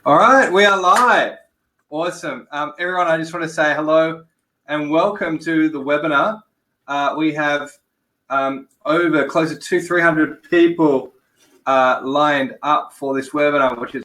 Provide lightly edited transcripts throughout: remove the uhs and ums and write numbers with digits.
All right, we are live. Awesome. Everyone, I just want to say hello and welcome to the webinar. We have over close to 300 people lined up for this webinar, which is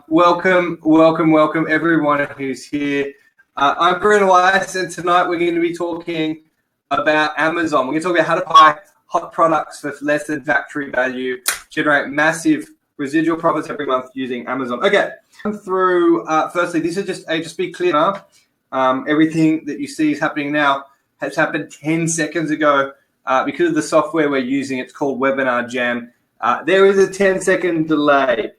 welcome everyone who's here. I'm Elias, and tonight we're going to be talking about Amazon. We're going to talk about how to buy hot products for less than factory value, generate massive residual profits every month using Amazon. Okay, through firstly, this is just be clear now. Everything that you see is happening now has happened 10 seconds ago because of the software we're using. It's called Webinar Jam. There is a 10-second delay.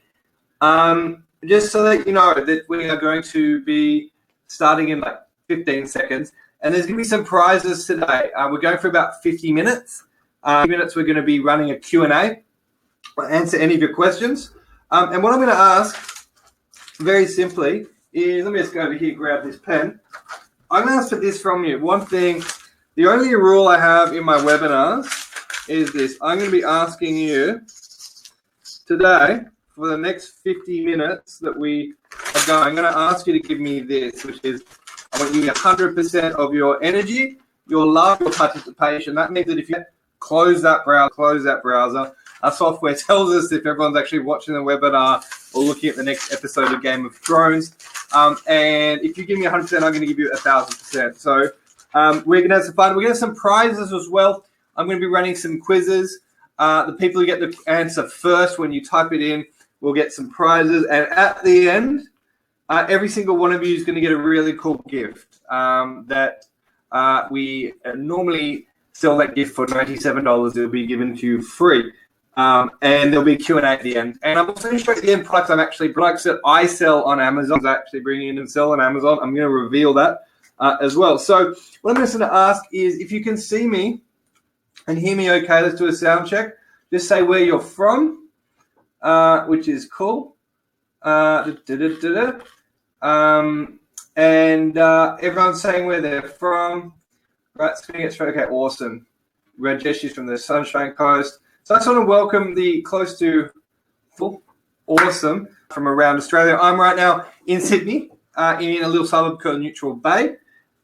Just so that you know that we are going to be starting in like 15 seconds, and there's going to be some prizes today. We're going for about 50 minutes. 50 minutes we're going to be running a Q&A. Answer any of your questions. And what I'm going to ask, very simply, is, let me just go over here, grab this pen. I'm going to ask for this from you. One thing, the only rule I have in my webinars is this. I'm going to be asking you today, for the next 50 minutes that we are going, I'm going to ask you to give me this, which is, I want you to give 100% of your energy, your love, your participation. That means that if you close that browser, our software tells us if everyone's actually watching the webinar or looking at the next episode of Game of Thrones. And if you give me 100%, I'm going to give you 1,000%. So we're going to have some fun. We're going to have some prizes as well. I'm going to be running some quizzes. The people who get the answer first when you type it in will get some prizes. And at the end, every single one of you is going to get a really cool gift that we normally sell that gift for $97. It'll be given to you free. And there'll be a Q&A at the end. And I'm also going to show you at the end products that I sell on Amazon. I actually bring in and sell on Amazon. I'm going to reveal that as well. So what I'm just going to ask is if you can see me and hear me okay, let's do a sound check. Just say where you're from, which is cool. And everyone's saying where they're from. Right, okay, awesome. Rajesh is from the Sunshine Coast. So I just want to welcome the close to full, awesome from around Australia. I'm right now in Sydney, in a little suburb called Neutral Bay.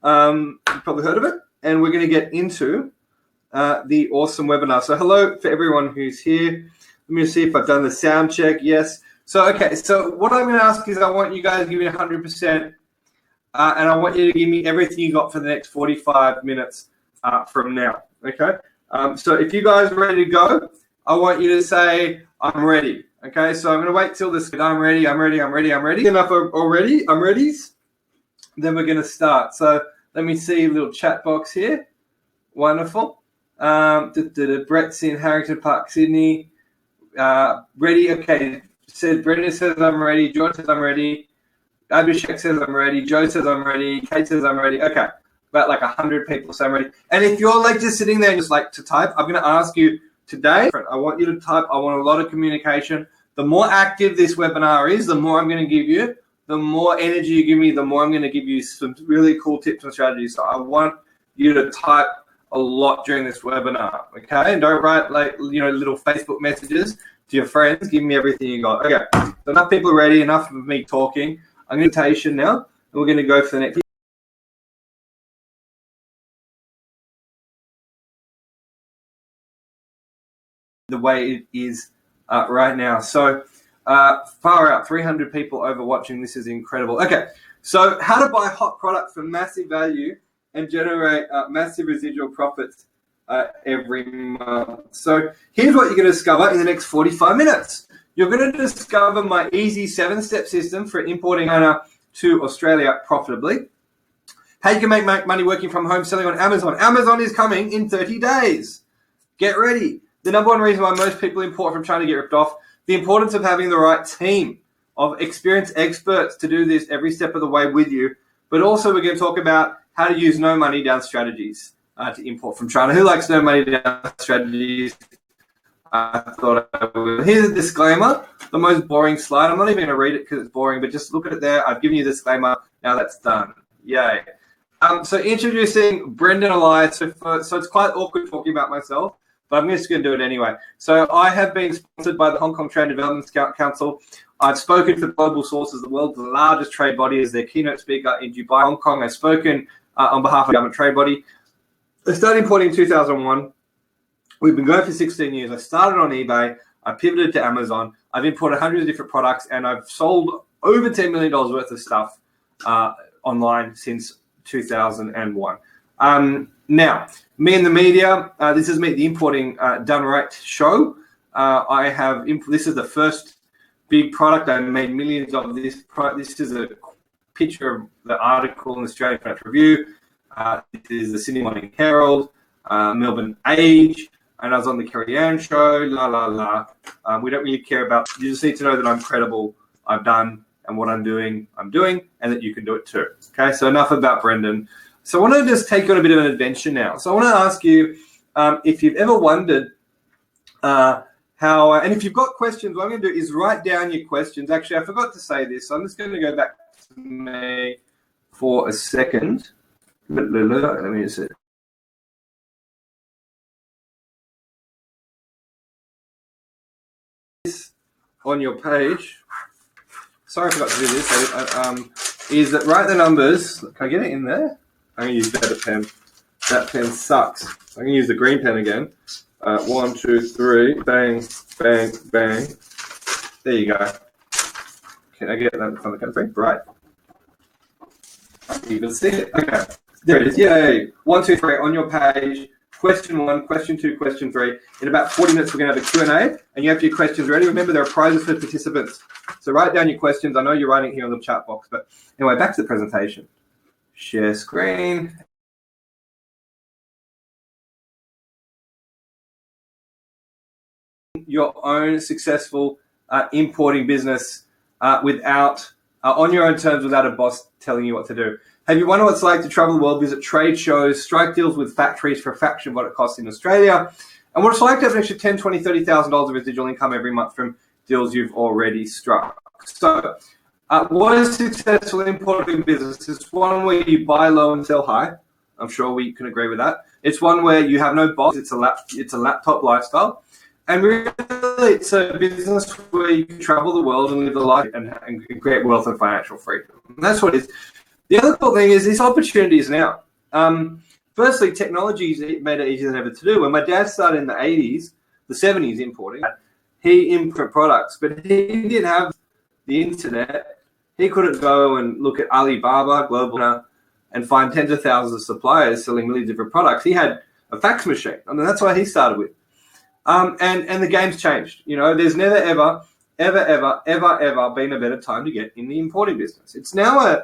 You've probably heard of it. And we're going to get into the awesome webinar. So hello for everyone who's here. Let me see if I've done the sound check. Yes. So, okay. So what I'm going to ask is I want you guys to give me 100%. And I want you to give me everything you got for the next 45 minutes from now. Okay. So if you guys are ready to go, I want you to say, I'm ready. Okay, so I'm going to wait till this. I'm ready. Enough already? I'm ready. Then we're going to start. So let me see a little chat box here. Wonderful. Brett's in Harrington Park, Sydney. Ready? Okay. Brenda says I'm ready. George says I'm ready. Abhishek says I'm ready. Joe says I'm ready. Kate says I'm ready. Okay. About like 100 people, so I'm ready. And if you're like just sitting there and just like to type, I'm going to ask you today, I want you to type. I want a lot of communication. The more active this webinar is, the more I'm going to give you. The more energy you give me, the more I'm going to give you some really cool tips and strategies. So I want you to type a lot during this webinar, okay? And don't write like, little Facebook messages to your friends. Give me everything you got. Okay, so enough people are ready, enough of me talking. I'm going to take now, and we're going to go for the next. The way it is right now. So far out, 300 people over watching. This is incredible. Okay, so how to buy hot products for massive value and generate massive residual profits every month. So here's what you're going to discover in the next 45 minutes. You're going to discover my easy 7-step system for importing to Australia profitably. How you can make money working from home selling on Amazon. Amazon is coming in 30 days. Get ready. The number one reason why most people import from China get ripped off, the importance of having the right team of experienced experts to do this every step of the way with you. But also we're going to talk about how to use no money down strategies to import from China. Who likes no money down strategies? I thought I would. Here's a disclaimer, the most boring slide. I'm not even going to read it because it's boring, but just look at it there. I've given you the disclaimer. Now that's done. Yay. So introducing Brendan Elias. So it's quite awkward talking about myself. but I'm just going to do it anyway. So I have been sponsored by the Hong Kong Trade Development Council. I've spoken for Global Sources, the world's largest trade body, as their keynote speaker in Dubai, Hong Kong. I've spoken on behalf of the government trade body. I started importing in 2001. We've been going for 16 years. I started on eBay. I pivoted to Amazon. I've imported hundreds of different products, and I've sold over $10 million worth of stuff online since 2001. Now, me and the media, this is me at the Importing Done Right show. This is the first big product. I made millions of this product. This is a picture of the article in the Australian Financial Review. This is the Sydney Morning Herald, Melbourne Age, and I was on the Kerry Ann show, we don't really care about, you just need to know that I'm credible, I've done, and what I'm doing, and that you can do it too. Okay, so enough about Brendan. So I want to just take you on a bit of an adventure now. So I want to ask you if you've ever wondered and if you've got questions, what I'm going to do is write down your questions. Actually, I forgot to say this, so I'm just going to go back to me for a second. Let me just see. On your page, sorry I forgot to do this, is that write the numbers. Can I get it in there? I'm going to use a better pen. That pen sucks. I'm going to use the green pen again. 1, 2, 3, bang, bang, bang. There you go. Can I get that from the country? Right. You can see it. Okay. There it is. Yay. 1, 2, 3 on your page. Question 1, question 2, question 3. In about 40 minutes, we're going to have a Q&A, and you have your questions ready. Remember, there are prizes for participants. So write down your questions. I know you're writing here on the chat box, but anyway, back to the presentation. Share screen. Your own successful importing business without on your own terms, without a boss telling you what to do. Have you wondered what it's like to travel the world, visit trade shows, strike deals with factories for a fraction of what it costs in Australia, and what it's like to have an extra $10,000, $20,000, $30,000 of residual income every month from deals you've already struck? So, what is successful importing business? It's one where you buy low and sell high. I'm sure we can agree with that. It's one where you have no boss. It's a laptop lifestyle. And really, it's a business where you can travel the world and live the life and create wealth and financial freedom. And that's what it is. The other cool thing is this opportunity is now. Firstly, technology's made it easier than ever to do. When my dad started in the 80s, the 70s importing, he imported products, but he didn't have the internet. He couldn't go and look at Alibaba, Global, and find tens of thousands of suppliers selling millions of different products. He had a fax machine. I mean, that's what he started with. And the game's changed. You know, there's never, ever been a better time to get in the importing business. It's now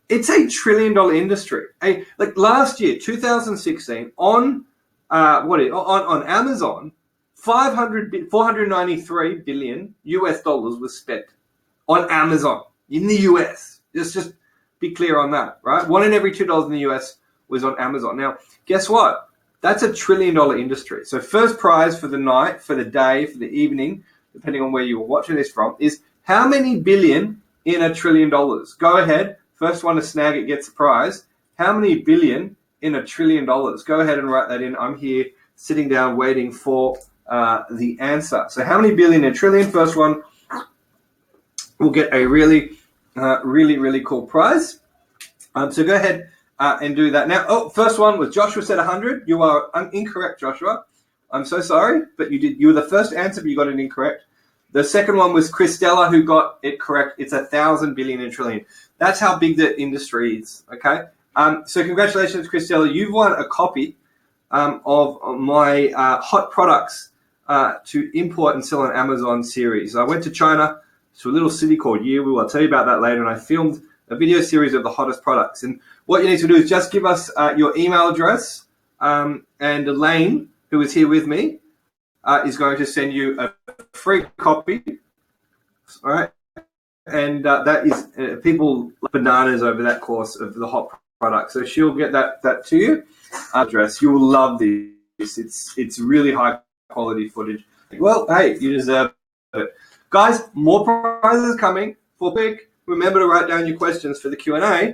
it's a $1 trillion industry. Like last year, 2016, on Amazon, 493 billion US dollars was spent on Amazon in the US. Just be clear on that, right? 1 in every $2 in the US was on Amazon. Now, guess what? That's a $1 trillion industry. So first prize for the night, for the day, for the evening, depending on where you were watching this from, is how many billion in $1 trillion? Go ahead. First one to snag it gets the prize. How many billion in $1 trillion? Go ahead and write that in. I'm here sitting down waiting for the answer. So how many billion in $1 trillion? First one will get a really cool prize. So go ahead and do that. Now, first one was Joshua said 100. You are incorrect, Joshua. I'm so sorry, but you were the first answer, but you got it incorrect. The second one was Christella, who got it correct. It's 1,000 billion in trillion. That's how big the industry is, okay? So congratulations, Christella. You've won a copy of my hot products to import and sell on Amazon series. I went to China to a little city called Yiwu. I'll tell you about that later. And I filmed a video series of the hottest products. And what you need to do is just give us your email address, and Elaine, who is here with me, is going to send you a free copy. All right. And that is people like bananas over that course of the hot product. So she'll get that to you. Address. You will love this. It's really high quality footage. Well, hey, you deserve it. Guys, more prizes coming for pick. Remember to write down your questions for the Q&A.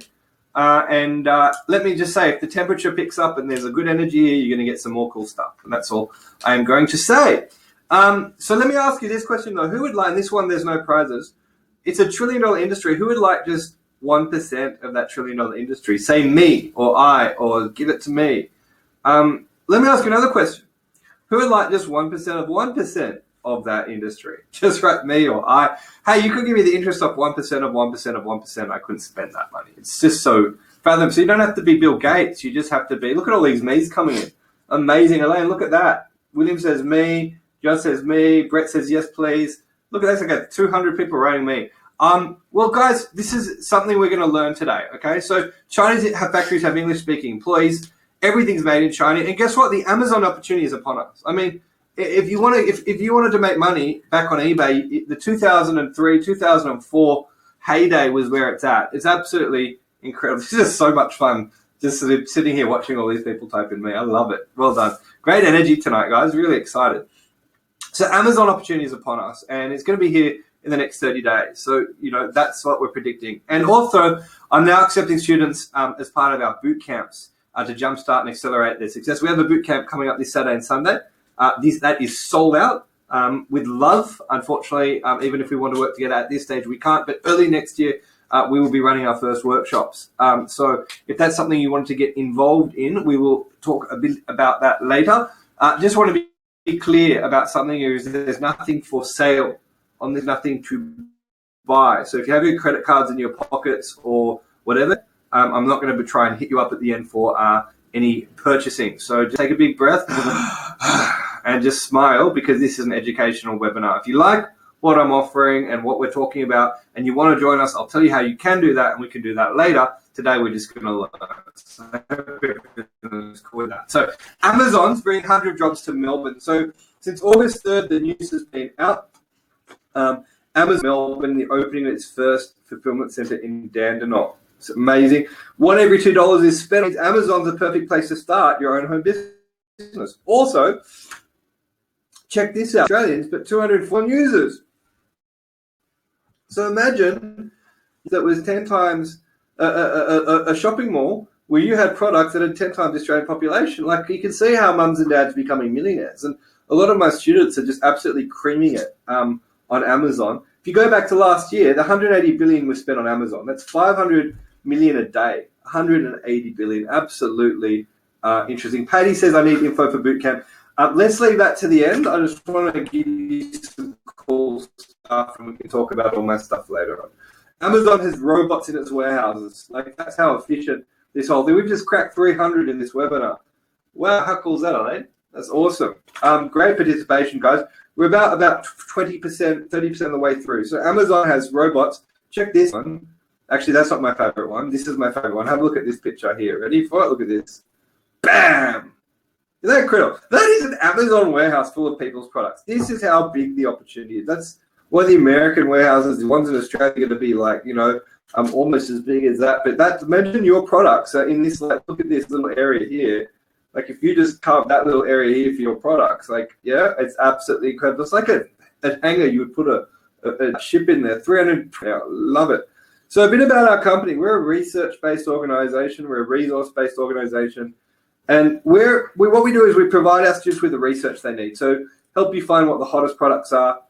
Let me just say, if the temperature picks up and there's a good energy here, you're going to get some more cool stuff. And that's all I am going to say. So let me ask you this question, though. Who would like, and this one, there's no prizes. It's a $1 trillion industry. Who would like just 1% of that $1 trillion industry? Say me or I, or give it to me. Let me ask you another question. Who would like just 1% of 1% of that industry? Just right, me or I. Hey, you could give me the interest of 1% of 1% of 1%. I couldn't spend that money. It's just so fathom. So you don't have to be Bill Gates. You just have to be. Look at all these me's coming in. Amazing, Elaine. Look at that. William says me. John says me. Brett says yes, please. Look at that. I got 200 people writing me. Well, guys, this is something we're going to learn today. Okay, so Chinese factories have English-speaking employees. Everything's made in China, and guess what? The Amazon opportunity is upon us. I mean, if you wanted to make money back on eBay, the 2003, 2004 heyday was where it's at. It's absolutely incredible. This is so much fun. Just sort of sitting here watching all these people type in me. I love it. Well done. Great energy tonight, guys. Really excited. So Amazon opportunity is upon us, and it's going to be here in the next 30 days. So, that's what we're predicting. And also, I'm now accepting students as part of our boot camps to jumpstart and accelerate their success. We have a boot camp coming up this Saturday and Sunday. That is sold out with love. Unfortunately, even if we want to work together at this stage, we can't. But early next year, we will be running our first workshops. So if that's something you want to get involved in, we will talk a bit about that later. Just want to be clear about something. There's nothing for sale. There's nothing to buy. So if you have your credit cards in your pockets or whatever, I'm not going to try and hit you up at the end for any purchasing. So just take a big breath and just smile, because this is an educational webinar. If you like what I'm offering and what we're talking about and you want to join us, I'll tell you how you can do that, and we can do that later. Today, we're just going to learn. So Amazon's bringing 100 jobs to Melbourne. So since August 3rd, the news has been out. Amazon Melbourne, the opening of its first fulfillment center in Dandenong. It's amazing. One every $2 is spent. Amazon's a perfect place to start your own home business. Also, check this out. Australians, but 204 users. So imagine that was 10 times a shopping mall where you had products that had 10 times the Australian population. Like, you can see how mums and dads are becoming millionaires. And a lot of my students are just absolutely creaming it on Amazon. If you go back to last year, the 180 billion was spent on Amazon. That's 500 million a day. 180 billion. Absolutely interesting. Patty says, I need info for bootcamp. Let's leave that to the end. I just want to give you some cool stuff, and we can talk about all my stuff later on. Amazon has robots in its warehouses. Like, that's how efficient this whole thing. We've just cracked 300 in this webinar. Wow, how cool is that, Elaine? That's awesome. Great participation, guys. We're about 20%, 30% of the way through. So Amazon has robots. Check this one. Actually, that's not my favorite one. This is my favorite one. Have a look at this picture here. Ready for it? Look at this. Bam! Isn't that incredible? That is an Amazon warehouse full of people's products. This is how big the opportunity is. That's one of the American warehouses. The ones in Australia are going to be like, almost as big as that. But imagine your products are in this, like, look at this little area here. Like, if you just carve that little area here for your products, like, yeah, it's absolutely incredible. It's like a hanger you would put a ship in there. 300, love it. So a bit about our company. We're a research-based organization. We're a resource-based organization. And what we do is we provide our students with the research they need. So help you find what the hottest products are,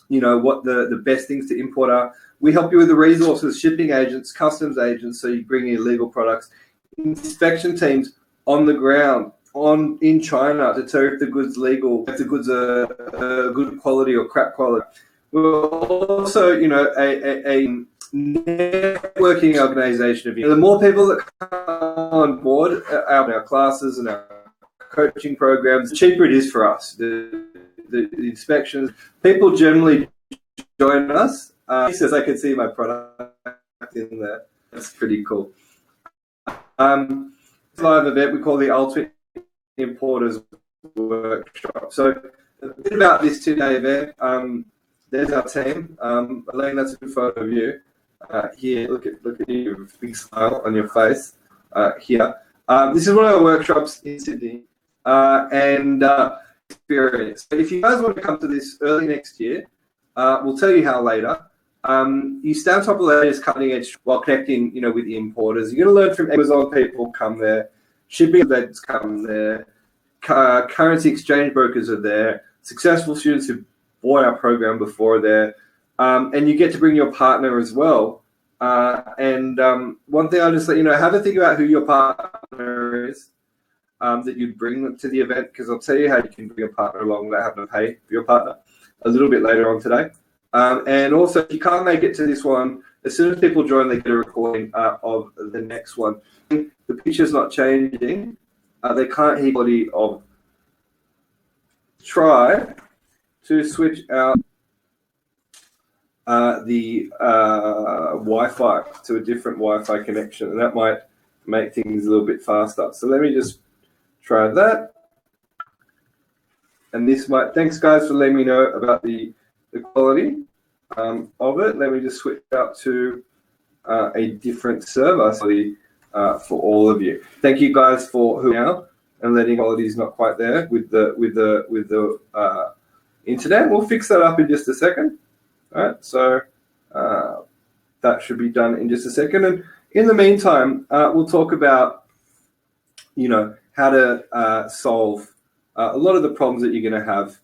what the best things to import are. We help you with the resources, shipping agents, customs agents, so you bring in illegal products, inspection teams on the ground in China to tell if the good's legal, if the goods are good quality or crap quality. We're also, a networking organization. The more people that come on board our classes and our coaching programs, the cheaper it is for us. The inspections, people generally join us. He says, I can see my product in there. That's pretty cool. Live event we call the Ultimate Importers Workshop. So a bit about this two-day event. There's our team. Elaine, that's a good photo of you. Here, look at you, big smile on your face. Here, this is one of our workshops in Sydney, and experience. So if you guys want to come to this early next year, we'll tell you how later. You stay on top of the latest cutting edge while connecting, with the importers. You're going to learn from Amazon people come there, shipping events come there, currency exchange brokers are there, successful students who bought our program before are there, and you get to bring your partner as well. One thing I'll just let you know, have a think about who your partner is that you bring to the event, because I'll tell you how you can bring a partner along without having to pay for your partner a little bit later on today. And also, if you can't make it to this one, as soon as people join, they get a recording of the next one. The picture's not changing. They can't hear the quality of. Try to switch out the Wi-Fi to a different Wi-Fi connection, and that might make things a little bit faster. So let me just try that. And this might, thanks guys for letting me know about the quality of it. Let me just switch out to a different server for all of you. Thank you guys for who now and letting quality is not quite there with the internet. We'll fix that up in just a second. All right, so that should be done in just a second. And in the meantime, we'll talk about how to solve a lot of the problems that you're going to have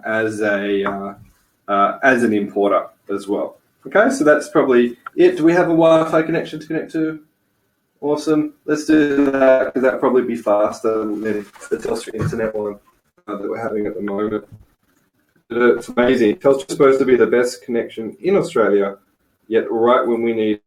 as an importer as well. Okay, so that's probably it. Do we have a Wi-Fi connection to connect to? Awesome. Let's do that, because that'll probably be faster than the Telstra internet one that we're having at the moment. It's amazing. Telstra's supposed to be the best connection in Australia, yet right when we need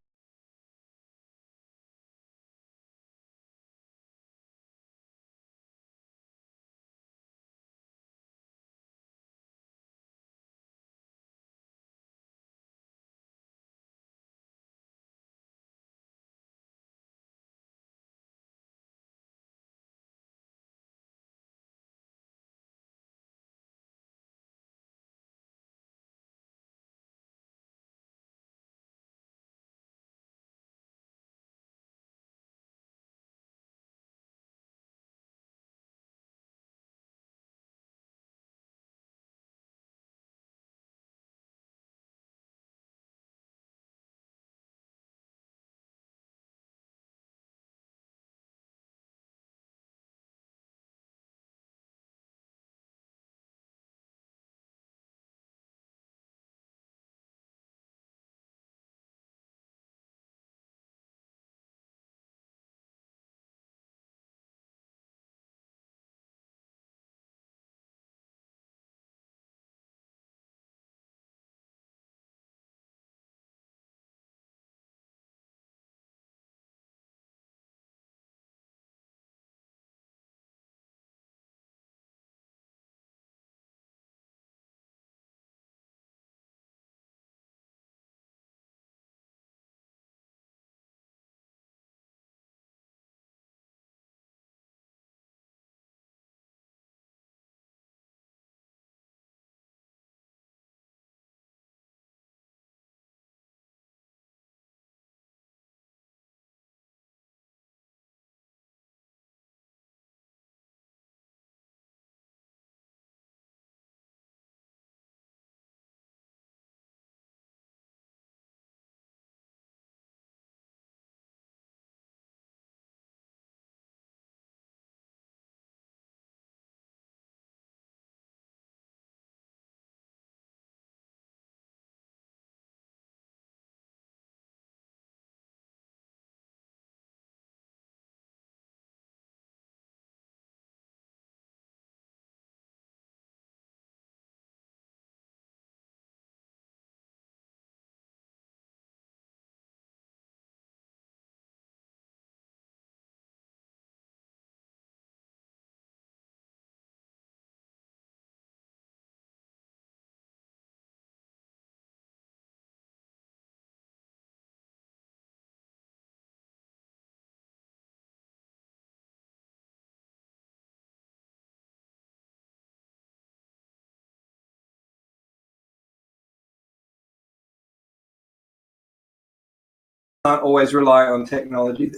can't always rely on technology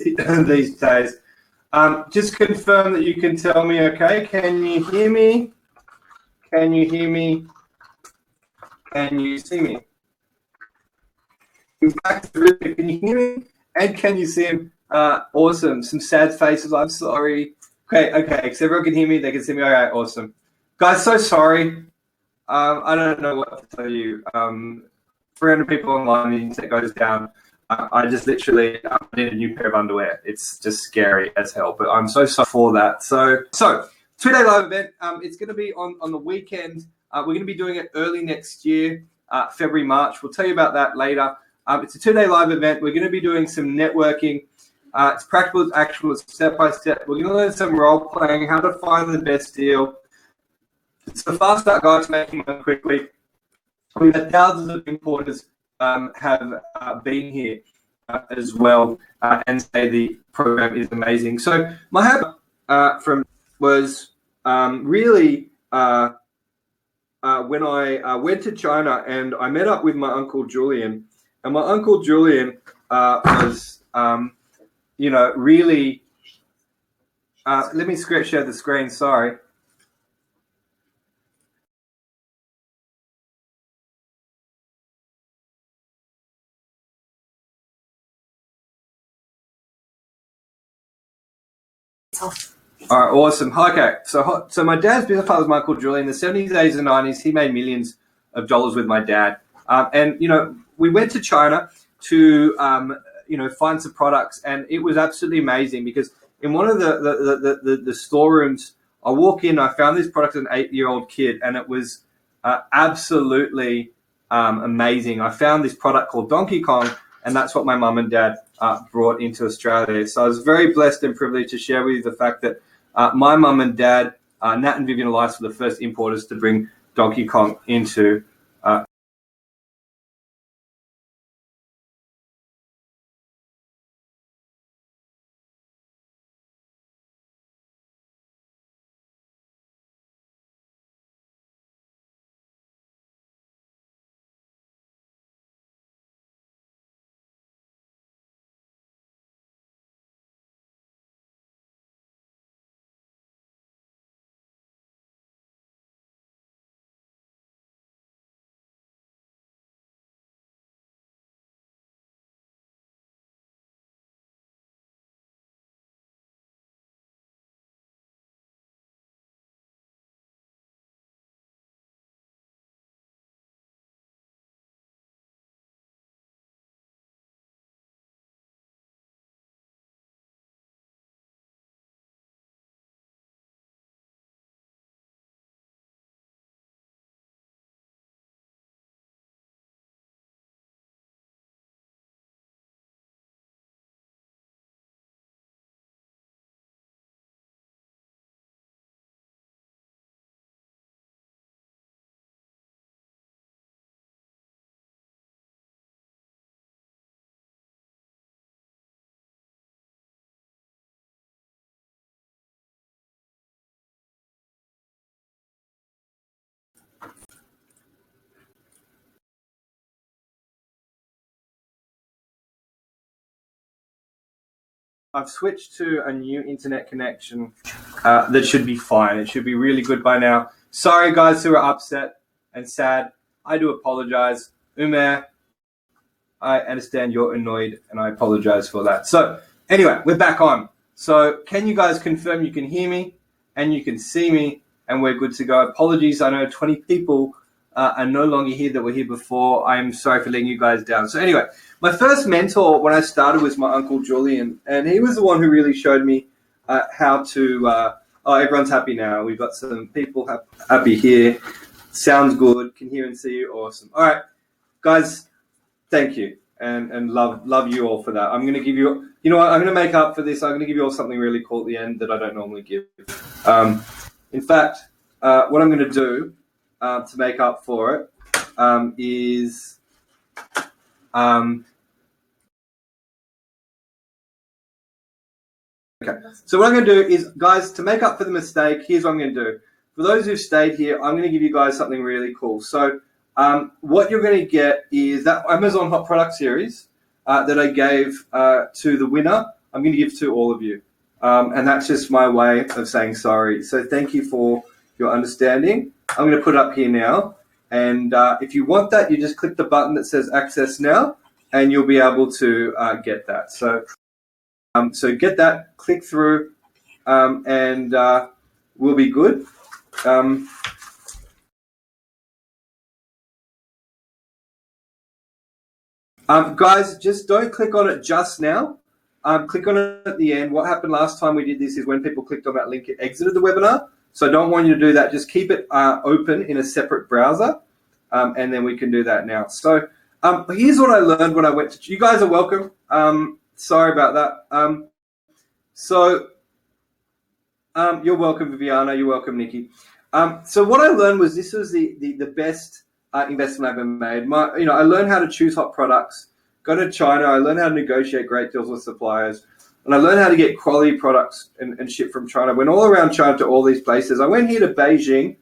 these days. Just confirm that you can tell me, okay? Can you hear me? Can you hear me? Can you see me? In fact, really, can you hear me? And can you see him? Awesome. Some sad faces. I'm sorry. Okay. So everyone can hear me. They can see me. All right, awesome. Guys, so sorry. I don't know what to tell you. 300 people online, the internet goes down. I just literally need a new pair of underwear. It's just scary as hell, but I'm so sorry for that. So 2-day live event. It's going to be on the weekend. We're going to be doing it early next year, February, March. We'll tell you about that later. It's a 2-day live event. We're going to be doing some networking. It's practical, it's actual, it's step-by-step. We're going to learn some role-playing, how to find the best deal. It's the fast start guide to making money quickly. We've had thousands of importers have been here as well and say the program is amazing. So my habit from was really when I went to China and I met up with my uncle Julian, and my uncle Julian was really. Let me share the screen. Sorry. All right, awesome. Okay, so my dad's business partner was Michael Julian. In the 70s, 80s, and 90s, he made millions of dollars with my dad. And we went to China to find some products, and it was absolutely amazing because in one of the storerooms, I walk in, I found these products as an 8-year-old kid, and it was absolutely amazing. I found this product called Donkey Kong, and that's what my mum and dad brought into Australia. So I was very blessed and privileged to share with you the fact that my mum and dad, Nat and Vivian Elias, were the first importers to bring Donkey Kong into I've switched to a new internet connection that should be fine. It should be really good by now. Sorry, guys who are upset and sad. I do apologize. Umer, I understand you're annoyed, and I apologize for that. So anyway, we're back on. So can you guys confirm you can hear me and you can see me and we're good to go? Apologies, I know 20 people are no longer here that were here before. I'm sorry for letting you guys down. So anyway, my first mentor when I started was my uncle Julian, and he was the one who really showed me how to. Everyone's happy now. We've got some people happy here. Sounds good. Can hear and see you. Awesome. All right, guys. Thank you, and love you all for that. I'm going to give you. You know what? I'm going to make up for this. I'm going to give you all something really cool at the end that I don't normally give. In fact, what I'm going to do to make up for it is. Okay, so what I'm going to do is, guys, to make up for the mistake, here's what I'm going to do. For those who've stayed here, I'm going to give you guys something really cool. So what you're going to get is that Amazon Hot Product Series that I gave to the winner, I'm going to give to all of you. And that's just my way of saying sorry. So thank you for your understanding. I'm going to put it up here now. And if you want that, you just click the button that says Access Now. and you'll be able to get that. So get that, click through, and we'll be good. Guys, just don't click on it just now. Click on it at the end. What happened last time we did this is when people clicked on that link, it exited the webinar. So I don't want you to do that. Just keep it open in a separate browser, and then we can do that now. So here's what I learned when I went to... You guys are welcome. Sorry about that. You're welcome, Viviana. You're welcome, Nikki. So what I learned was this was the best investment I've ever made. I learned how to choose hot products. Go to China. I learned how to negotiate great deals with suppliers, and I learned how to get quality products and ship from China. I went all around China to all these places. I went here to Beijing,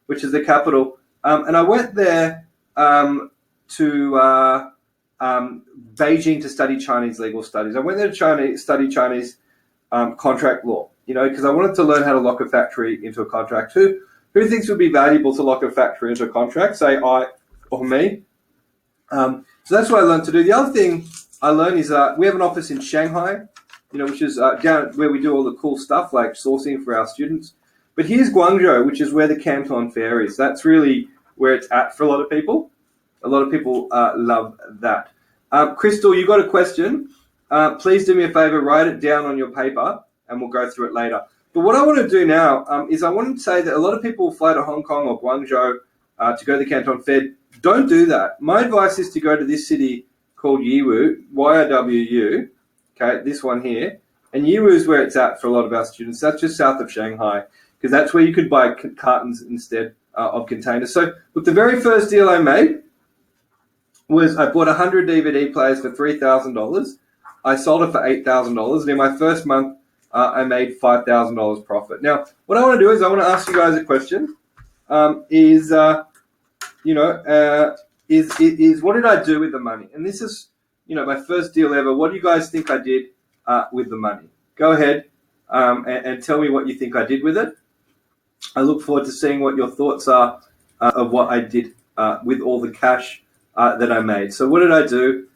which is the capital, and I went there to Beijing to study Chinese legal studies. I went there to study Chinese contract law, because I wanted to learn how to lock a factory into a contract. Who thinks it would be valuable to lock a factory into a contract? Say I or me. So that's what I learned to do. The other thing I learned is we have an office in Shanghai, which is down where we do all the cool stuff like sourcing for our students. But here's Guangzhou, which is where the Canton Fair is. That's really where it's at for a lot of people. A lot of people love that. Crystal, you got a question. Please do me a favor, write it down on your paper, and we'll go through it later. But what I want to do now is I want to say that a lot of people fly to Hong Kong or Guangzhou to go to the Canton Fair. Don't do that. My advice is to go to this city called Yiwu, Y-I-W-U, okay, this one here. And Yiwu is where it's at for a lot of our students. That's just south of Shanghai, because that's where you could buy cartons instead of containers. So look, the very first deal I made was I bought 100 DVD players for $3,000. I sold it for $8,000. And in my first month, I made $5,000 profit. Now, what I want to do is I want to ask you guys a question. What did I do with the money? And this is, my first deal ever. What do you guys think I did with the money? Go ahead and tell me what you think I did with it. I look forward to seeing what your thoughts are of what I did with all the cash that I made. So what did I do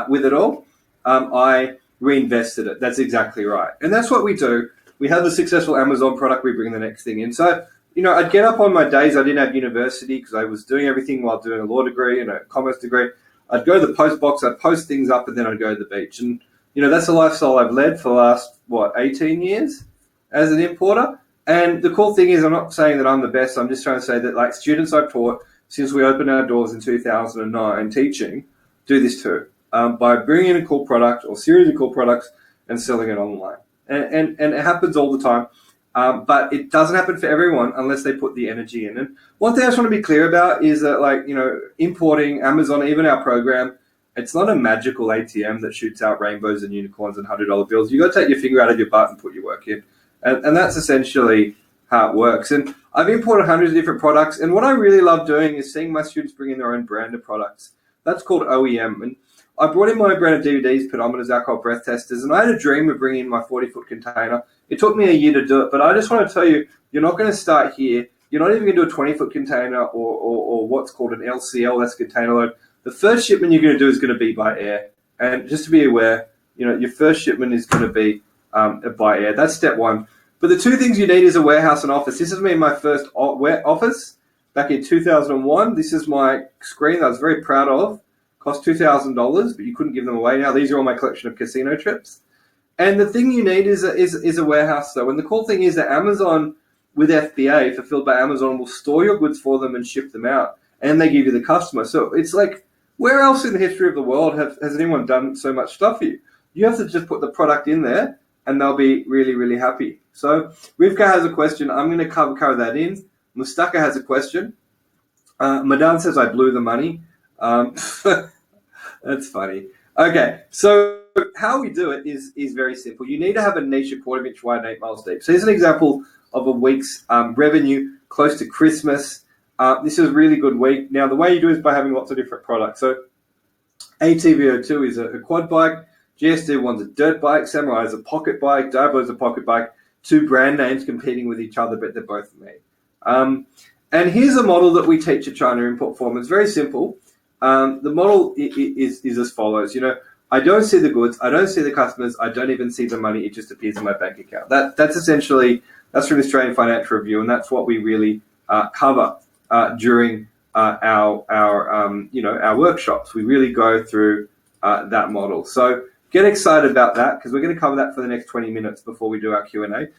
with it all? I reinvested it. That's exactly right. And that's what we do. We have a successful Amazon product, we bring the next thing in. So, I'd get up on my days. I didn't have university because I was doing everything while doing a law degree and a commerce degree. I'd go to the post box, I'd post things up, and then I'd go to the beach. And, that's a lifestyle I've led for the last, 18 years as an importer. And the cool thing is, I'm not saying that I'm the best. I'm just trying to say that, like, students I've taught since we opened our doors in 2009 teaching do this too, by bringing in a cool product or series of cool products and selling it online. And it happens all the time. But it doesn't happen for everyone unless they put the energy in. And one thing I just want to be clear about is that, importing Amazon, even our program, it's not a magical ATM that shoots out rainbows and unicorns and $100 bills. You got to take your finger out of your butt and put your work in. And that's essentially how it works. And I've imported hundreds of different products. And what I really love doing is seeing my students bring in their own brand of products. That's called OEM. And I brought in my brand of DVDs, pedometers, alcohol breath testers, and I had a dream of bringing in my 40-foot container. It took me a year to do it, but I just want to tell you, you're not going to start here. You're not even going to do a 20-foot container or what's called an LCL, that's container load. The first shipment you're going to do is going to be by air. And just to be aware, your first shipment is going to be by air. That's step one. But the two things you need is a warehouse and office. This is me in my first office back in 2001. This is my screen that I was very proud of. Cost $2,000, but you couldn't give them away. Now these are all my collection of casino trips. And the thing you need is a warehouse, though. And the cool thing is that Amazon, with FBA, fulfilled by Amazon, will store your goods for them and ship them out. And they give you the customer. So it's like, where else in the history of the world has anyone done so much stuff for you? You have to just put the product in there, and they'll be really, really happy. So Rivka has a question. I'm going to cover that in. Mustaka has a question. Madan says, I blew the money. That's funny. Okay, so how we do it is very simple. You need to have a niche a quarter inch wide and 8 miles deep. So here's an example of a week's revenue close to Christmas. This is a really good week. Now, the way you do it is by having lots of different products. So ATV02 is a quad bike. GSD1's a dirt bike. Samurai is a pocket bike. Darbo is a pocket bike. Two brand names competing with each other, but they're both made. And here's a model that we teach at China Import Forum. It's very simple. the model is as follows. I don't see the goods, I don't see the customers, I don't even see the money. It just appears in my bank account. That's essentially, that's from the Australian Financial Review, and that's what we really cover during our workshops. We really go through that model. So get excited about that, because we're going to cover that for the next 20 minutes before we do our Q&A.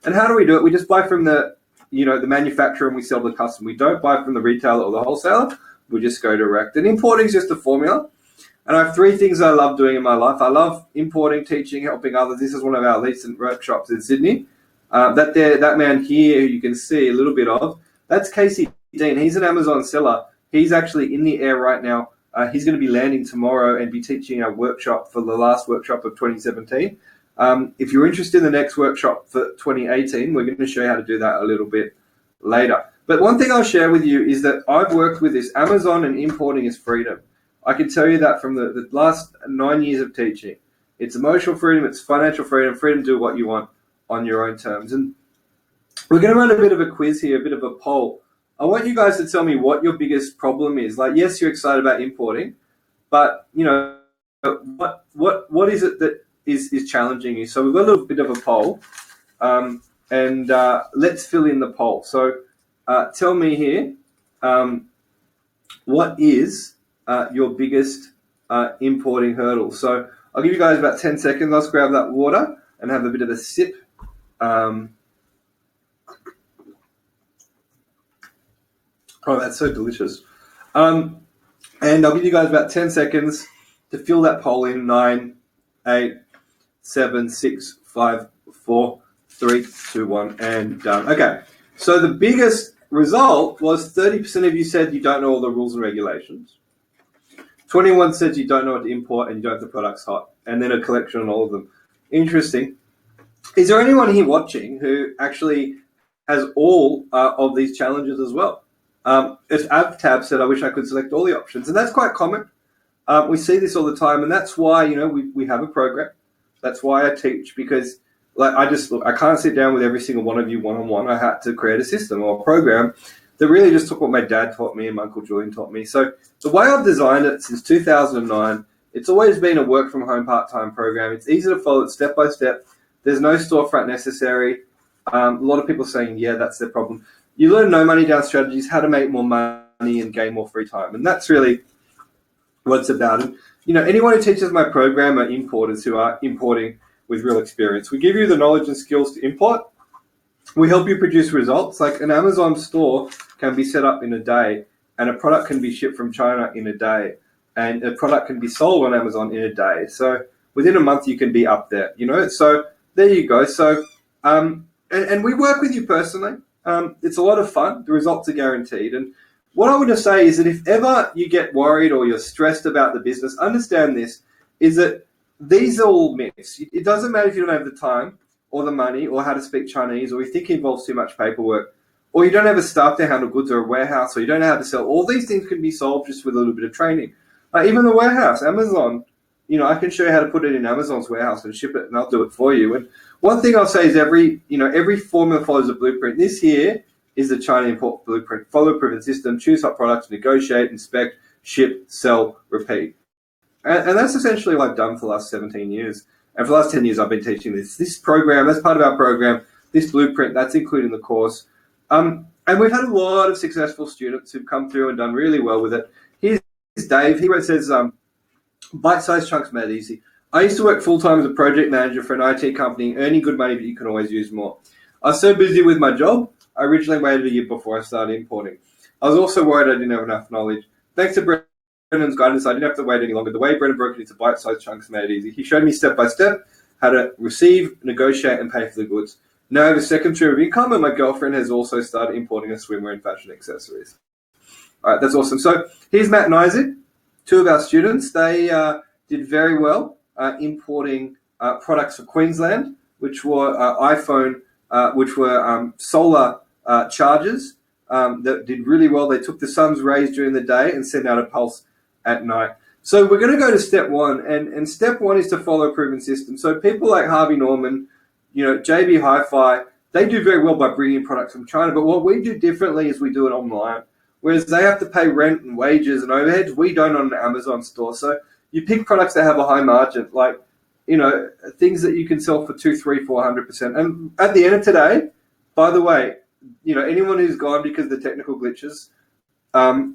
And how do we do it? We just buy from the manufacturer and we sell to the customer. We don't buy from the retailer or the wholesaler. We just go direct. And importing is just a formula. And I have 3 things I love doing in my life. I love importing, teaching, helping others. This is one of our recent workshops in Sydney. That man here, who you can see a little bit of, that's Casey Dean. He's an Amazon seller. He's actually in the air right now. He's going to be landing tomorrow and be teaching our workshop for the last workshop of 2017. If you're interested in the next workshop for 2018, we're going to show you how to do that a little bit later. But one thing I'll share with you is that I've worked with this. Amazon and importing is freedom. I can tell you that from the last 9 years of teaching. It's emotional freedom, it's financial freedom, freedom to do what you want on your own terms. And we're going to run a bit of a quiz here, a bit of a poll. I want you guys to tell me what your biggest problem is. Like, yes, you're excited about importing, but what is it that is challenging you? So we've got a little bit of a poll, and let's fill in the poll. So tell me here, what is your biggest importing hurdle? So I'll give you guys about 10 seconds. Let's grab that water and have a bit of a sip. Oh, that's so delicious. And I'll give you guys about 10 seconds to fill that poll in. 9, 8, 7, 6, 5, 4, 3, 2, 1, and done. Okay, so the biggest result was 30% of you said you don't know all the rules and regulations. 21 said you don't know what to import and you don't have the products hot, and then a collection on all of them. Interesting. Is there anyone here watching who actually has all of these challenges as well? As AvTab said, I wish I could select all the options, and that's quite common. We see this all the time, and that's why we have a program. That's why I teach, because I can't sit down with every single one of you one-on-one. I had to create a system or a program that really just took what my dad taught me and my Uncle Julian taught me. So the way I've designed it since 2009, it's always been a work-from-home part-time program. It's easy to follow it step by step. There's no storefront necessary. A lot of people saying, yeah, that's their problem. You learn no money down strategies, how to make more money and gain more free time. And that's really what it's about. And, anyone who teaches my program are importers who are importing with real experience. We give you the knowledge and skills to import. We help you produce results. Like an Amazon store can be set up in a day, and a product can be shipped from China in a day, and a product can be sold on Amazon in a day. So within a month, you can be up there, So there you go. So, and we work with you personally. It's a lot of fun. The results are guaranteed. And what I would just say is that if ever you get worried or you're stressed about the business, understand this, is that these are all myths. It doesn't matter if you don't have the time or the money or how to speak Chinese, or you think it involves too much paperwork, or you don't have a staff to handle goods or a warehouse, or you don't know how to sell. All these things can be solved just with a little bit of training. Even the warehouse, Amazon, I can show you how to put it in Amazon's warehouse and ship it, and I'll do it for you. And one thing I'll say is every formula follows a blueprint. This here is the China import blueprint. Follow a proven system, choose hot products, negotiate, inspect, ship, sell, repeat. And that's essentially what I've done for the last 17 years. And for the last 10 years, I've been teaching this. This program, that's part of our program, this blueprint, that's included in the course. And we've had a lot of successful students who've come through and done really well with it. Here's Dave. He says, bite-sized chunks made easy. I used to work full-time as a project manager for an IT company, earning good money, but you can always use more. I was so busy with my job, I originally waited a year before I started importing. I was also worried I didn't have enough knowledge. Thanks to Brennan's guidance, I didn't have to wait any longer. The way Brennan broke it into bite-sized chunks made it easy. He showed me step-by-step how to receive, negotiate, and pay for the goods. Now I have a second stream of income, and my girlfriend has also started importing a swimwear and fashion accessories. All right, that's awesome. So here's Matt and Isaac, two of our students. They did very well importing products for Queensland, which were iPhone, which were solar chargers that did really well. They took the sun's rays during the day and sent out a pulse at night. So we're going to go to step one, and step one is to follow a proven system. So people like Harvey Norman, JB Hi-Fi, they do very well by bringing in products from China. But what we do differently is we do it online. whereas they have to pay rent and wages and overheads. We don't on an Amazon store. So you pick products that have a high margin, like, things that you can sell for 200, 300, 400%. And at the end of today, by the way, anyone who's gone because of the technical glitches,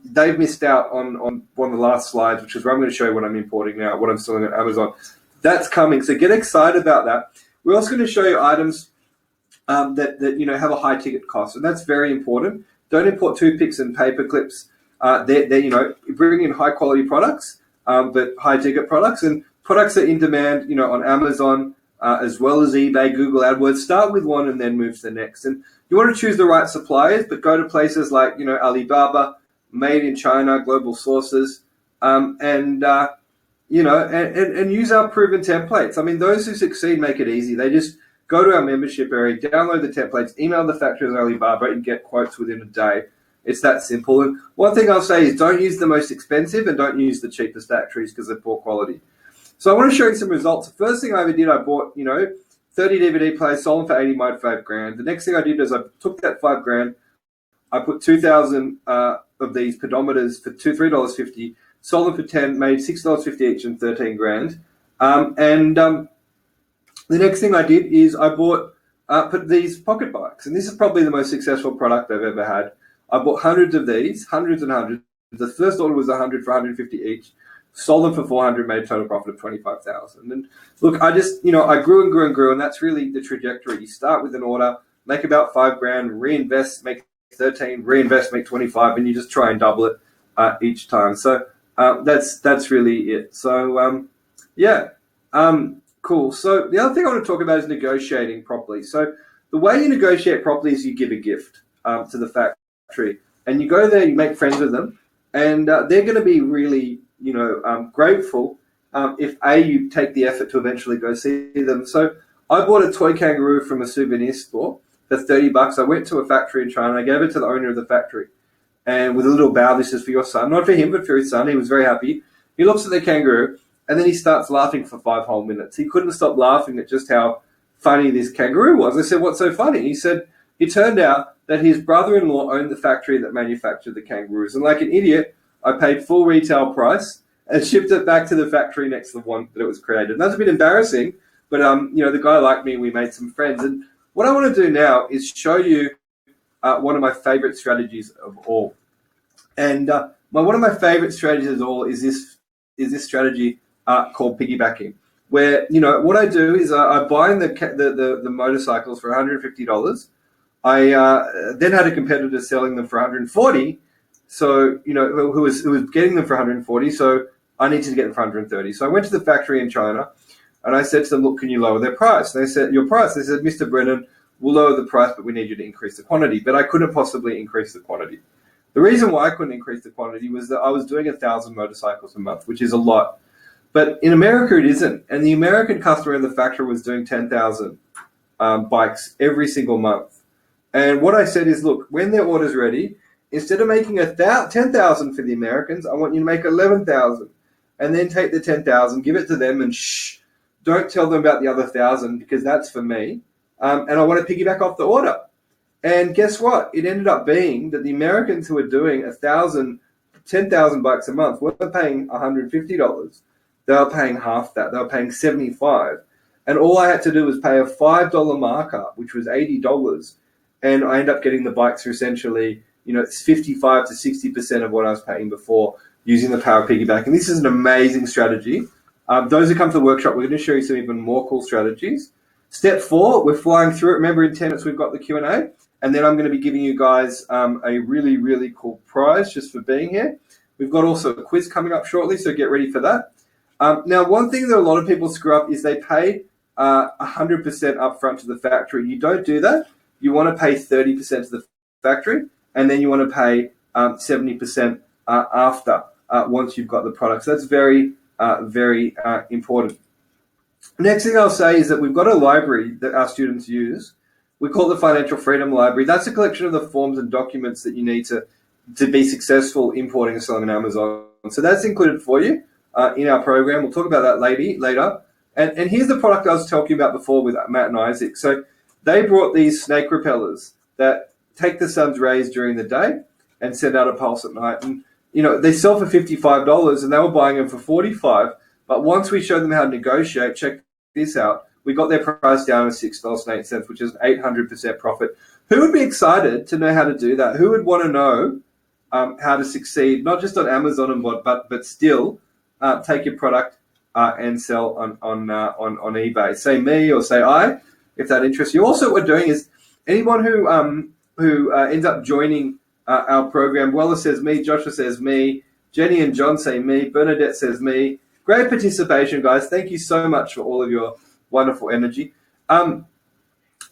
they've missed out on one of the last slides, which is where I'm going to show you what I'm importing now, what I'm selling on Amazon. That's coming. So get excited about that. We're also going to show you items that have a high ticket cost, and that's very important. Don't import toothpicks and paper clips. They're bring in high quality products, but high ticket products, and products that are in demand, on Amazon, as well as eBay, Google AdWords. Start with one and then move to the next. And you want to choose the right suppliers, but go to places like, Alibaba, made in China, global sources, and use our proven templates. I mean, those who succeed make it easy. They just go to our membership area, download the templates, email the factory of Alibaba, and get quotes within a day. It's that simple. And one thing I'll say is don't use the most expensive and don't use the cheapest factories because they're poor quality. So I want to show you some results. The first thing I ever did, I bought, 30 DVD players, sold them for 80, made $5,000. The next thing I did is I took that $5,000, I put 2,000 of these pedometers for $3.50, sold them for 10, made $6.50 each and $13,000. The next thing I did is I bought put these pocket bikes, and this is probably the most successful product I've ever had. I bought hundreds of these, hundreds and hundreds. The first order was 100 for 150 each. Sold them for 400, made a total profit of 25,000. And look, I just, I grew and grew and grew, and that's really the trajectory. You start with an order, make about $5,000, reinvest, make 13, reinvest, make 25, and you just try and double it each time. So that's really it. So cool. So the other thing I want to talk about is negotiating properly. So the way you negotiate properly is you give a gift to the factory, and you go there, you make friends with them, and they're going to be really grateful if you take the effort to eventually go see them. So I bought a toy kangaroo from a souvenir store for $30. I went to a factory in China. I gave it to the owner of the factory, and with a little bow, this is for your son, not for him, but for his son. He was very happy. He looks at the kangaroo, and then he starts laughing for 5 whole minutes. He couldn't stop laughing at just how funny this kangaroo was. I said, "What's so funny?" He said, it turned out that his brother-in-law owned the factory that manufactured the kangaroos, and like an idiot, I paid full retail price and shipped it back to the factory next to the one that it was created. And that's a bit embarrassing, but the guy liked me and we made some friends. And what I want to do now is show you one of my favorite strategies of all. And one of my favorite strategies of all is this strategy called piggybacking, where what I do is I buy the motorcycles for $150. I then had a competitor selling them for $140. So, who was getting them for $140, so I needed to get them for $130. So I went to the factory in China, and I said to them, "Look, can you lower their price?" And they said, "Your price?" They said, "Mr. Brennan, we'll lower the price, but we need you to increase the quantity." But I couldn't possibly increase the quantity. The reason why I couldn't increase the quantity was that I was doing 1,000 motorcycles a month, which is a lot. But in America, it isn't. And the American customer in the factory was doing 10,000 bikes every single month. And what I said is, look, when their order's ready, instead of making 10,000 for the Americans, I want you to make 11,000, and then take the 10,000, give it to them, and don't tell them about the other 1,000 because that's for me. And I want to piggyback off the order. And guess what? It ended up being that the Americans who were doing 10,000 bucks a month weren't paying $150. They were paying half that. They were paying $75. And all I had to do was pay a $5 markup, which was $80. And I ended up getting the bikes for essentially, it's 55 to 60% of what I was paying before using the power of piggyback. And this is an amazing strategy. Those who come to the workshop, we're going to show you some even more cool strategies. Step 4, we're flying through it. Remember, in 10 minutes, we've got the Q&A. And then I'm going to be giving you guys a really, really cool prize just for being here. We've got also a quiz coming up shortly, so get ready for that. Now, one thing that a lot of people screw up is they pay 100% upfront to the factory. You don't do that. You want to pay 30% to the factory, and then you want to pay 70% after once you've got the product. So that's very, very important. Next thing I'll say is that we've got a library that our students use. We call it the Financial Freedom Library. That's a collection of the forms and documents that you need to be successful importing and selling on Amazon. So that's included for you in our program. We'll talk about that later. And here's the product I was talking about before with Matt and Isaac. So they brought these snake repellers that take the sun's rays during the day, and send out a pulse at night. And, they sell for $55 and they were buying them for $45. But once we showed them how to negotiate, check this out, we got their price down to $6.08, which is an 800% profit. Who would be excited to know how to do that? Who would want to know how to succeed, not just on Amazon but still take your product and sell on eBay? Say me or say I, if that interests you. Also, what we're doing is anyone who ends up joining our program, Weller says me, Joshua says me, Jenny and John say me, Bernadette says me. Great participation, guys. Thank you so much for all of your wonderful energy. And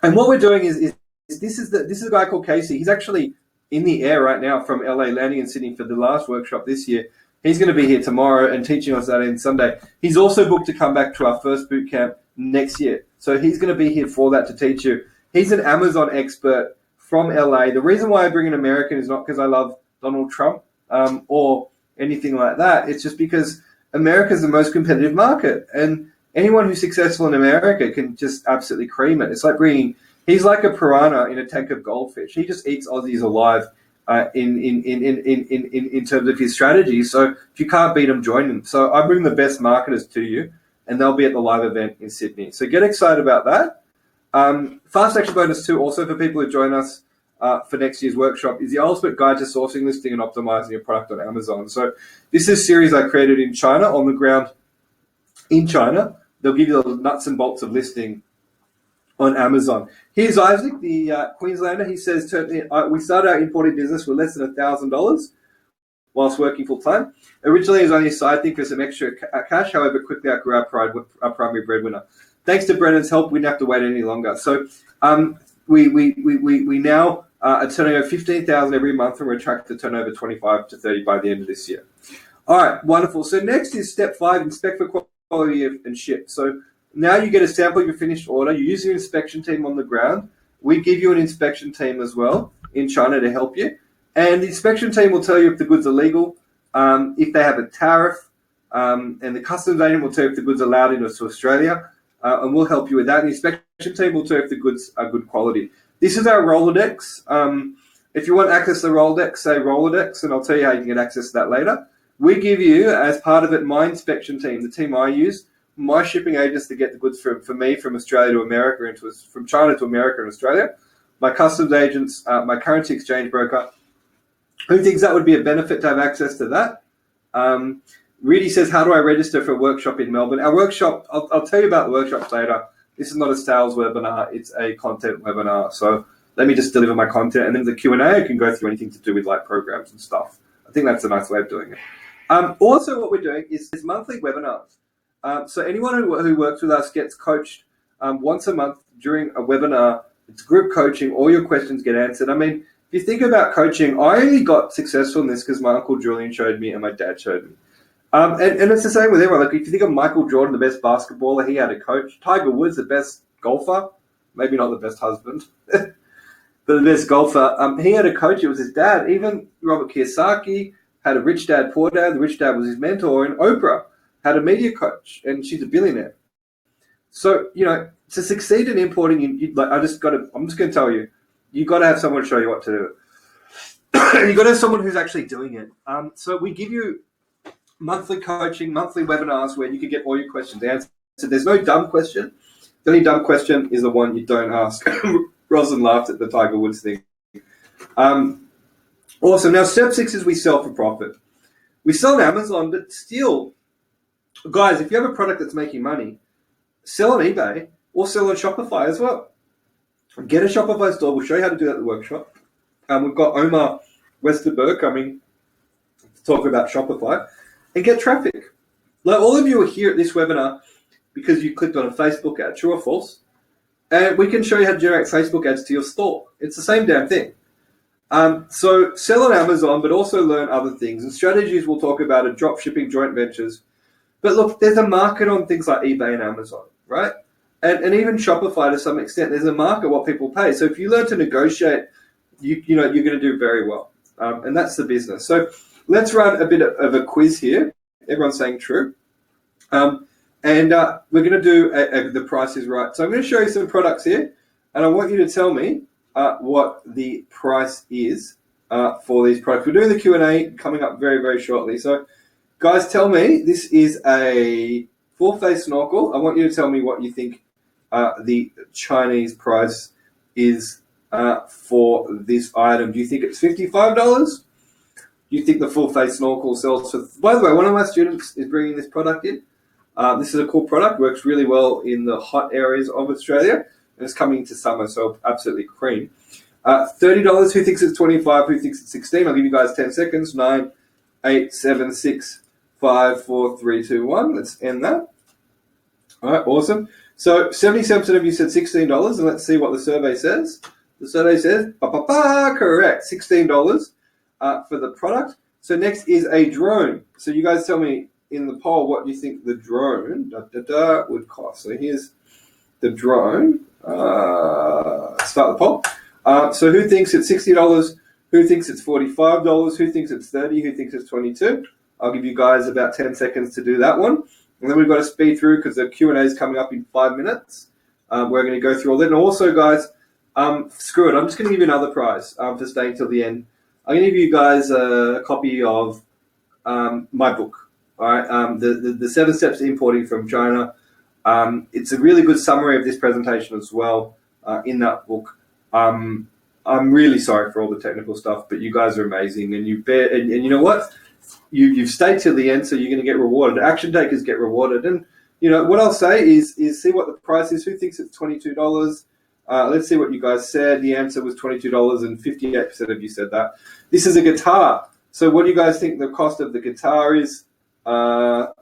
what we're doing is this is a guy called Casey. He's actually in the air right now from LA, landing in Sydney for the last workshop this year. He's going to be here tomorrow and teaching us Saturday and Sunday. He's also booked to come back to our first boot camp next year. So he's going to be here for that to teach you. He's an Amazon expert from LA. The reason why I bring an American is not because I love Donald Trump or anything like that. It's just because America is the most competitive market, and anyone who's successful in America can just absolutely cream it. It's like he's like a piranha in a tank of goldfish. He just eats Aussies alive in terms of his strategy. So if you can't beat him, join him. So I bring the best marketers to you, and they'll be at the live event in Sydney. So get excited about that. Fast Action Bonus 2, also for people who join us for next year's workshop, is the ultimate guide to sourcing, listing, and optimizing your product on Amazon. So this is a series I created in China, on the ground in China. They'll give you the nuts and bolts of listing on Amazon. Here's Isaac, the Queenslander. He says, we started our importing business with less than $1,000 whilst working full-time. Originally, it was only a side thing for some extra cash. However, quickly outgrew our primary breadwinner. Thanks to Brennan's help, we didn't have to wait any longer. So we now are turning over $15,000 every month, and we're tracked to turn over 25 to 30 by the end of this year. All right, wonderful. So next is step 5, inspect for quality and ship. So now you get a sample of your finished order. You use your inspection team on the ground. We give you an inspection team as well in China to help you. And the inspection team will tell you if the goods are legal, if they have a tariff, and the customs agent will tell you if the goods are allowed into Australia, and we'll help you with that. And the inspection team will tell you if the goods are good quality. This is our Rolodex. If you want access to the Rolodex, say Rolodex, and I'll tell you how you can get access to that later. We give you, as part of it, my inspection team, the team I use, my shipping agents to get the goods for me from Australia to America, from China to America and Australia, my customs agents, my currency exchange broker. Who thinks that would be a benefit to have access to that? Reedy says, how do I register for a workshop in Melbourne? Our workshop, I'll tell you about the workshops later. This is not a sales webinar, it's a content webinar. So let me just deliver my content, and then the Q&A, I can go through anything to do with like programs and stuff. I think that's a nice way of doing it. Also, what we're doing is monthly webinars. So anyone who works with us gets coached once a month during a webinar. It's group coaching. All your questions get answered. I mean, if you think about coaching, I only got successful in this because my uncle Julian showed me and my dad showed me. And it's the same with everyone. Like if you think of Michael Jordan, the best basketballer, he had a coach. Tiger Woods, the best golfer, maybe not the best husband, but the best golfer. He had a coach. It was his dad. Even Robert Kiyosaki had a rich dad, poor dad. The rich dad was his mentor. And Oprah had a media coach, and she's a billionaire. So, to succeed in importing, I'm just going to tell you, you got to have someone show you what to do. You got to have someone who's actually doing it. So we give you monthly coaching, monthly webinars where you can get all your questions answered. So there's no dumb question. The only dumb question is the one you don't ask. Roslyn laughed at the Tiger Woods thing. Awesome. Now, step 6 is we sell for profit. We sell on Amazon, but still, guys, if you have a product that's making money, sell on eBay or sell on Shopify as well. Get a Shopify store. We'll show you how to do that at the workshop. We've got Omar Westerberg coming to talk about Shopify. And get traffic. Like all of you are here at this webinar because you clicked on a Facebook ad, true or false? And we can show you how to generate Facebook ads to your store. It's the same damn thing. So sell on Amazon, but also learn other things. And strategies we'll talk about are drop shipping, joint ventures. But look, there's a market on things like eBay and Amazon, right? And even Shopify to some extent, there's a market what people pay. So if you learn to negotiate, you're going to do very well. And that's the business. So let's run a bit of a quiz here. Everyone's saying true. And we're going to do the price is right. So I'm going to show you some products here, and I want you to tell me what the price is for these products. We're doing the Q&A coming up very, very shortly. So, guys, tell me, this is a full-face snorkel. I want you to tell me what you think the Chinese price is for this item. Do you think it's $55? Do you think the full-face snorkel sells for... By the way, one of my students is bringing this product in. This is a cool product, works really well in the hot areas of Australia, and it's coming to summer, so absolutely cream. $30, who thinks it's 25, who thinks it's 16? I'll give you guys 10 seconds. 9, 8, 7, 6, 5, 4, 3, 2, 1. Let's end that. All right, awesome. So 77% of you said $16, and let's see what the survey says. The survey says, correct, $16 for the product. So next is a drone. So you guys tell me in the poll what you think the drone would cost. So here's the drone. Start the poll. So who thinks it's $60? Who thinks it's $45? Who thinks it's $30? Who thinks it's $22? I'll give you guys about 10 seconds to do that one. And then we've got to speed through because the Q&A is coming up in 5 minutes. We're going to go through all that. And also, guys, screw it. I'm just going to give you another prize for staying till the end. I'm going to give you guys a copy of my book. All right, the 7 steps to importing from China. It's a really good summary of this presentation as well in that book. I'm really sorry for all the technical stuff, but you guys are amazing, and and you know what? You've stayed till the end, so you're going to get rewarded. Action takers get rewarded, and you know what I'll say is see what the price is. Who thinks it's $22? Let's see what you guys said. The answer was $22, and 58% of you said that. This is a guitar. So what do you guys think the cost of the guitar is? All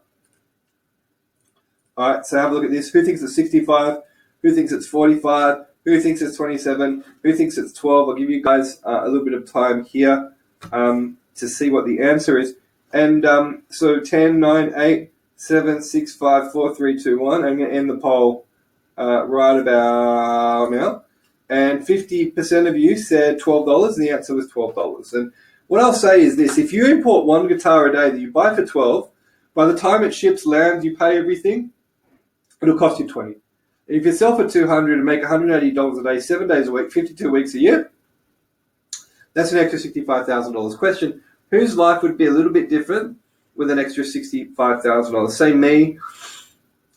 right, so have a look at this. Who thinks it's 65? Who thinks it's 45? Who thinks it's 27? Who thinks it's 12? I'll give you guys a little bit of time here to see what the answer is. And so 10, 9, 8, 7, 6, 5, 4, 3, 2, 1. I'm going to end the poll right about now. And 50% of you said $12, and the answer was $12. And what I'll say is this. If you import one guitar a day that you buy for $12, by the time it ships, lands, you pay everything, it'll cost you $20. And if you sell for $200 and make $180 a day, 7 days a week, 52 weeks a year, that's an extra $65,000. Question, whose life would be a little bit different with an extra $65,000? Say me,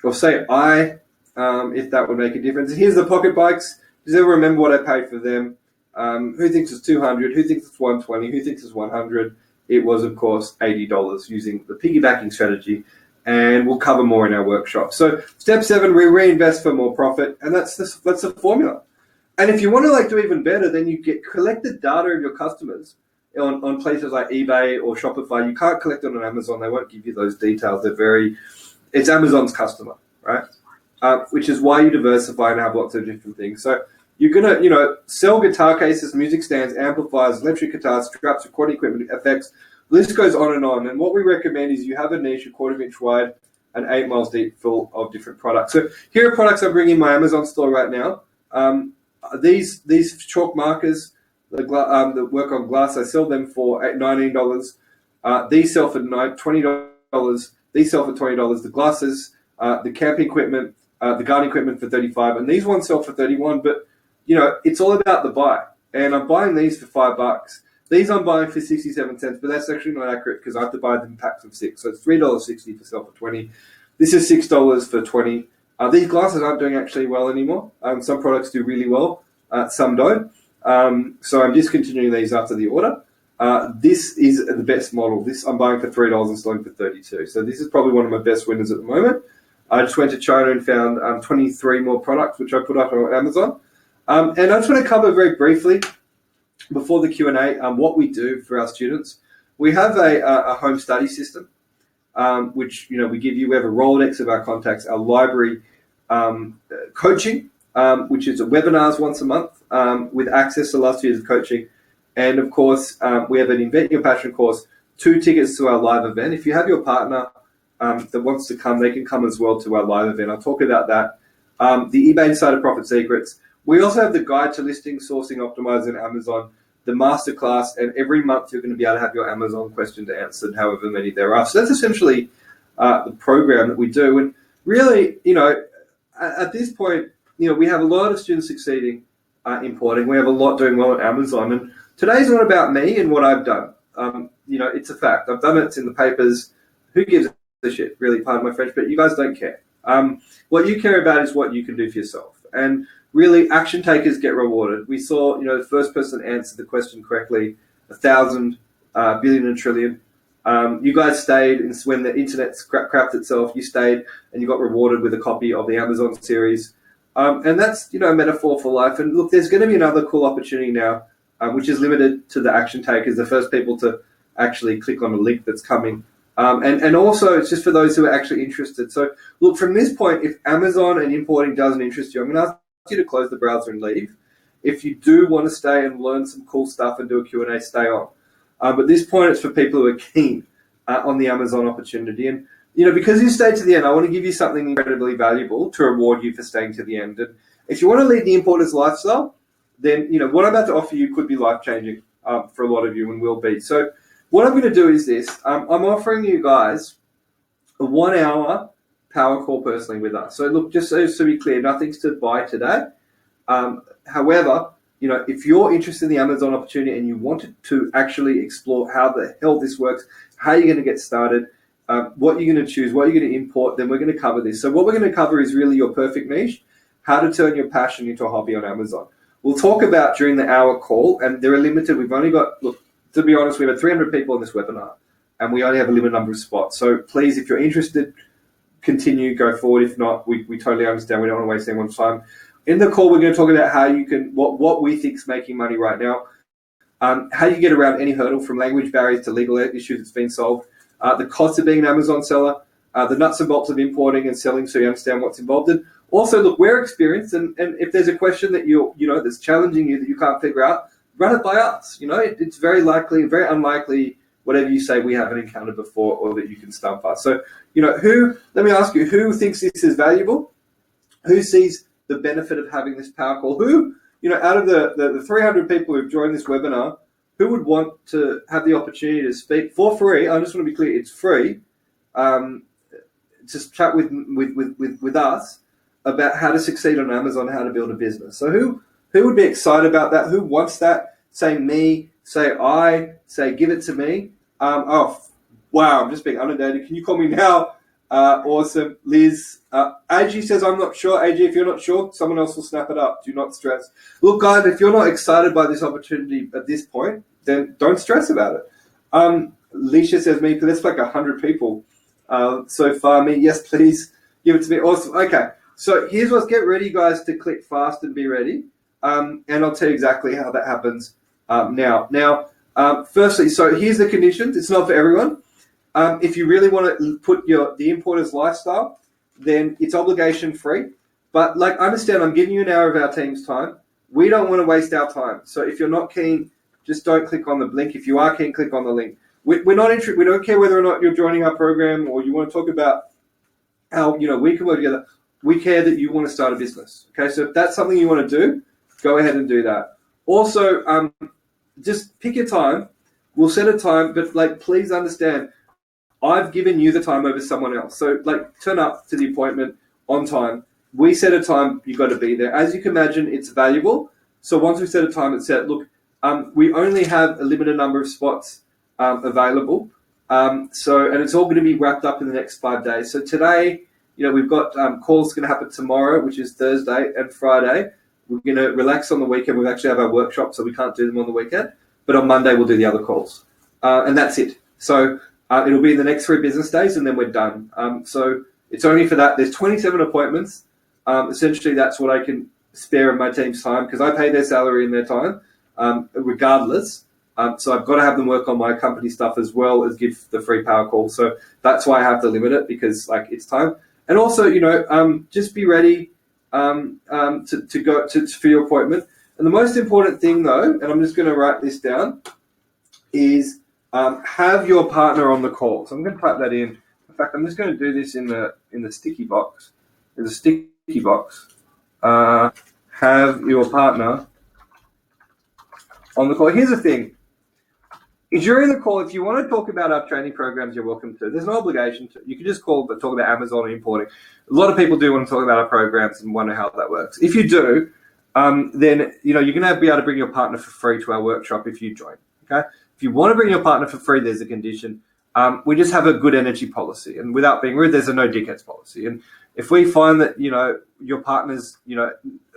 or say I, if that would make a difference. And here's the pocket bikes. Does anyone remember what I paid for them? Who thinks it's $200? Who thinks it's $120? Who thinks it's $100? It was, of course, $80 using the piggybacking strategy. And we'll cover more in our workshop. So step 7, we reinvest for more profit, and that's the formula. And if you want to do even better, then you collect the data of your customers on places like eBay or Shopify. You can't collect it on Amazon; they won't give you those details. It's Amazon's customer, right? Which is why you diversify and have lots of different things. So you're gonna, sell guitar cases, music stands, amplifiers, electric guitars, straps, recording equipment, effects. The list goes on. And what we recommend is you have a niche, a 1/4 inch wide and 8 miles deep, full of different products. So here are products I bring in my Amazon store right now. These chalk markers that work on glass, I sell them for $19. These sell for $20. These sell for $20. The glasses, the camping equipment, the gardening equipment for $35, and these ones sell for $31. But it's all about the buy. And I'm buying these for $5. These I'm buying for 67 cents, but that's actually not accurate because I have to buy them in packs of 6. So it's $3.60 for sell for $20. This is $6 for $20. These glasses aren't doing actually well anymore. Some products do really well, some don't. So I'm discontinuing these after the order. This is the best model. This I'm buying for $3 and selling for $32. So this is probably one of my best winners at the moment. I just went to China and found 23 more products, which I put up on Amazon. And I just want to cover very briefly before the Q&A what we do for our students. We have a home study system, which we give you. We have a Rolodex of our contacts, our library coaching, which is webinars once a month with access to last year's coaching. And of course, we have an Invent Your Passion course, 2 tickets to our live event. If you have your partner that wants to come, they can come as well to our live event. I'll talk about that. The eBay Insider Profit Secrets. We also have the Guide to Listing, Sourcing, Optimizing Amazon, the Masterclass, and every month you're going to be able to have your Amazon questions answered, however many there are. So that's essentially the program that we do. And really, at this point, we have a lot of students succeeding importing. We have a lot doing well on Amazon. And today's not about me and what I've done. It's a fact. I've done it. It's in the papers. Who gives a shit, really, pardon my French, but you guys don't care. What you care about is what you can do for yourself. And really, action takers get rewarded. We saw, the first person answered the question correctly, 1,000 billion and trillion. You guys stayed when the internet crapped itself. You stayed and you got rewarded with a copy of the Amazon series. And that's, a metaphor for life. And look, there's going to be another cool opportunity now, which is limited to the action takers, the first people to actually click on a link that's coming. And also, it's just for those who are actually interested. So, look, from this point, if Amazon and importing doesn't interest you, I'm going to ask you to close the browser and leave. If you do want to stay and learn some cool stuff and do a Q&A, stay on. But at this point, it's for people who are keen on the Amazon opportunity. And, because you stayed to the end, I want to give you something incredibly valuable to reward you for staying to the end. And if you want to lead the importer's lifestyle, then, what I'm about to offer you could be life-changing for a lot of you and will be. So what I'm going to do is this. I'm offering you guys a 1 hour power call personally with us. So look, just so to be clear, nothing's to buy today. However, if you're interested in the Amazon opportunity and you wanted to actually explore how the hell this works, how you're going to get started, what you're going to choose, what you're going to import, then we're going to cover this. So what we're going to cover is really your perfect niche, how to turn your passion into a hobby on Amazon. We'll talk about during the hour call, and they're limited. We've only got, look, to be honest, we have 300 people in this webinar, and we only have a limited number of spots. So please, if you're interested, continue, go forward. If not, we totally understand. We don't want to waste anyone's time. In the call, we're going to talk about how you can, what we think is making money right now, how you get around any hurdle from language barriers to legal issues that's been solved, the cost of being an Amazon seller, the nuts and bolts of importing and selling so you understand what's involved in. Also, look, we're experienced, and if there's a question that that's challenging you that you can't figure out, run it by us. It's very likely, very unlikely, whatever you say we haven't encountered before or that you can stump us. So, let me ask you, who thinks this is valuable? Who sees the benefit of having this power call? Who, out of the 300 people who've joined this webinar, who would want to have the opportunity to speak for free? I just want to be clear, it's free. Just chat with us about how to succeed on Amazon, how to build a business. So who would be excited about that? Who wants that? Say me, say I, say give it to me. Wow, I'm just being inundated. Can you call me now? Awesome. Liz. AG says, I'm not sure. AG, if you're not sure, someone else will snap it up. Do not stress. Look, guys, if you're not excited by this opportunity at this point, then don't stress about it. Leisha says, me, that's like 100 people so far. Me, yes, please give it to me. Awesome. Okay. So here's what's, get ready, guys, to click fast and be ready. And I'll tell you exactly how that happens now. Now, firstly, so here's the conditions. It's not for everyone. If you really want to put the importer's lifestyle, then it's obligation free. But understand, I'm giving you an hour of our team's time. We don't want to waste our time. So if you're not keen, just don't click on the link. If you are keen, click on the link. We're not interested. We don't care whether or not you're joining our program or you want to talk about how we can work together. We care that you want to start a business. Okay, so if that's something you want to do, go ahead and do that. Also, just pick your time. We'll set a time, but please understand, I've given you the time over someone else. So turn up to the appointment on time. We set a time, you've got to be there. As you can imagine, it's valuable. So once we set a time, it's set. Look, we only have a limited number of spots available. And it's all going to be wrapped up in the next 5 days. So today, we've got calls going to happen tomorrow, which is Thursday and Friday. We're going to relax on the weekend. We actually have our workshop, so we can't do them on the weekend. But on Monday, we'll do the other calls. And that's it. So it'll be in the next 3 business days, and then we're done. So it's only for that. There's 27 appointments. Essentially, that's what I can spare in my team's time because I pay their salary and their time regardless. So I've got to have them work on my company stuff as well as give the free power call. So that's why I have to limit it because it's time. And also, just be ready to go for your appointment. And the most important thing, though, and I'm just going to write this down, is have your partner on the call. So I'm going to type that in. In fact, I'm just going to do this in the sticky box. There's a sticky box. Have your partner on the call. Here's the thing. During the call, if you want to talk about our training programs, you're welcome to. There's no obligation to. You can just call but talk about Amazon and importing. A lot of people do want to talk about our programs and wonder how that works. If you do, then you're going to be able to bring your partner for free to our workshop if you join. Okay, if you want to bring your partner for free, there's a condition. We just have a good energy policy, and without being rude, there's a no dickheads policy. And if we find that your partner's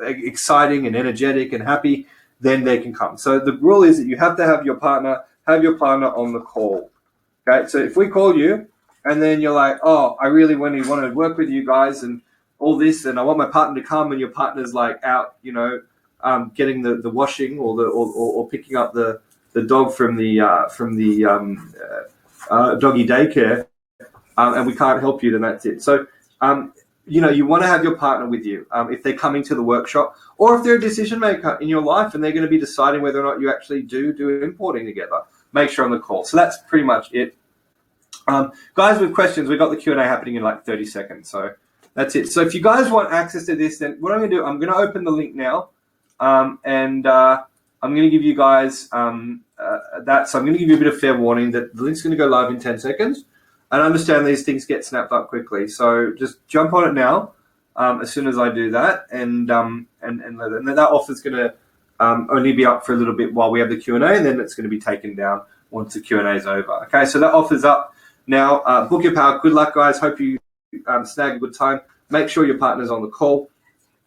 exciting and energetic and happy, then they can come. So the rule is that you have to have your partner on the call. Okay, so if we call you and then you're like, oh, I really want to work with you guys and all this, and I want my partner to come, and your partner's like out, getting the washing or picking up the dog from the doggy daycare, and we can't help you, then that's it. So, you want to have your partner with you if they're coming to the workshop, or if they're a decision maker in your life and they're going to be deciding whether or not you actually do importing together. Make sure on the call. So that's pretty much it. Guys with questions, we've got the Q&A happening in like 30 seconds. So that's it. So if you guys want access to this, then what I'm going to do, I'm going to open the link now, and I'm going to give you guys that. So I'm going to give you a bit of fair warning that the link's going to go live in 10 seconds. And understand these things get snapped up quickly. So just jump on it now as soon as I do that. And that offer's going to only be up for a little bit while we have the Q&A, and then it's going to be taken down once the Q&A is over. Okay, so that offer's up now. Book your power. Good luck, guys. Hope you snag a good time. Make sure your partner's on the call.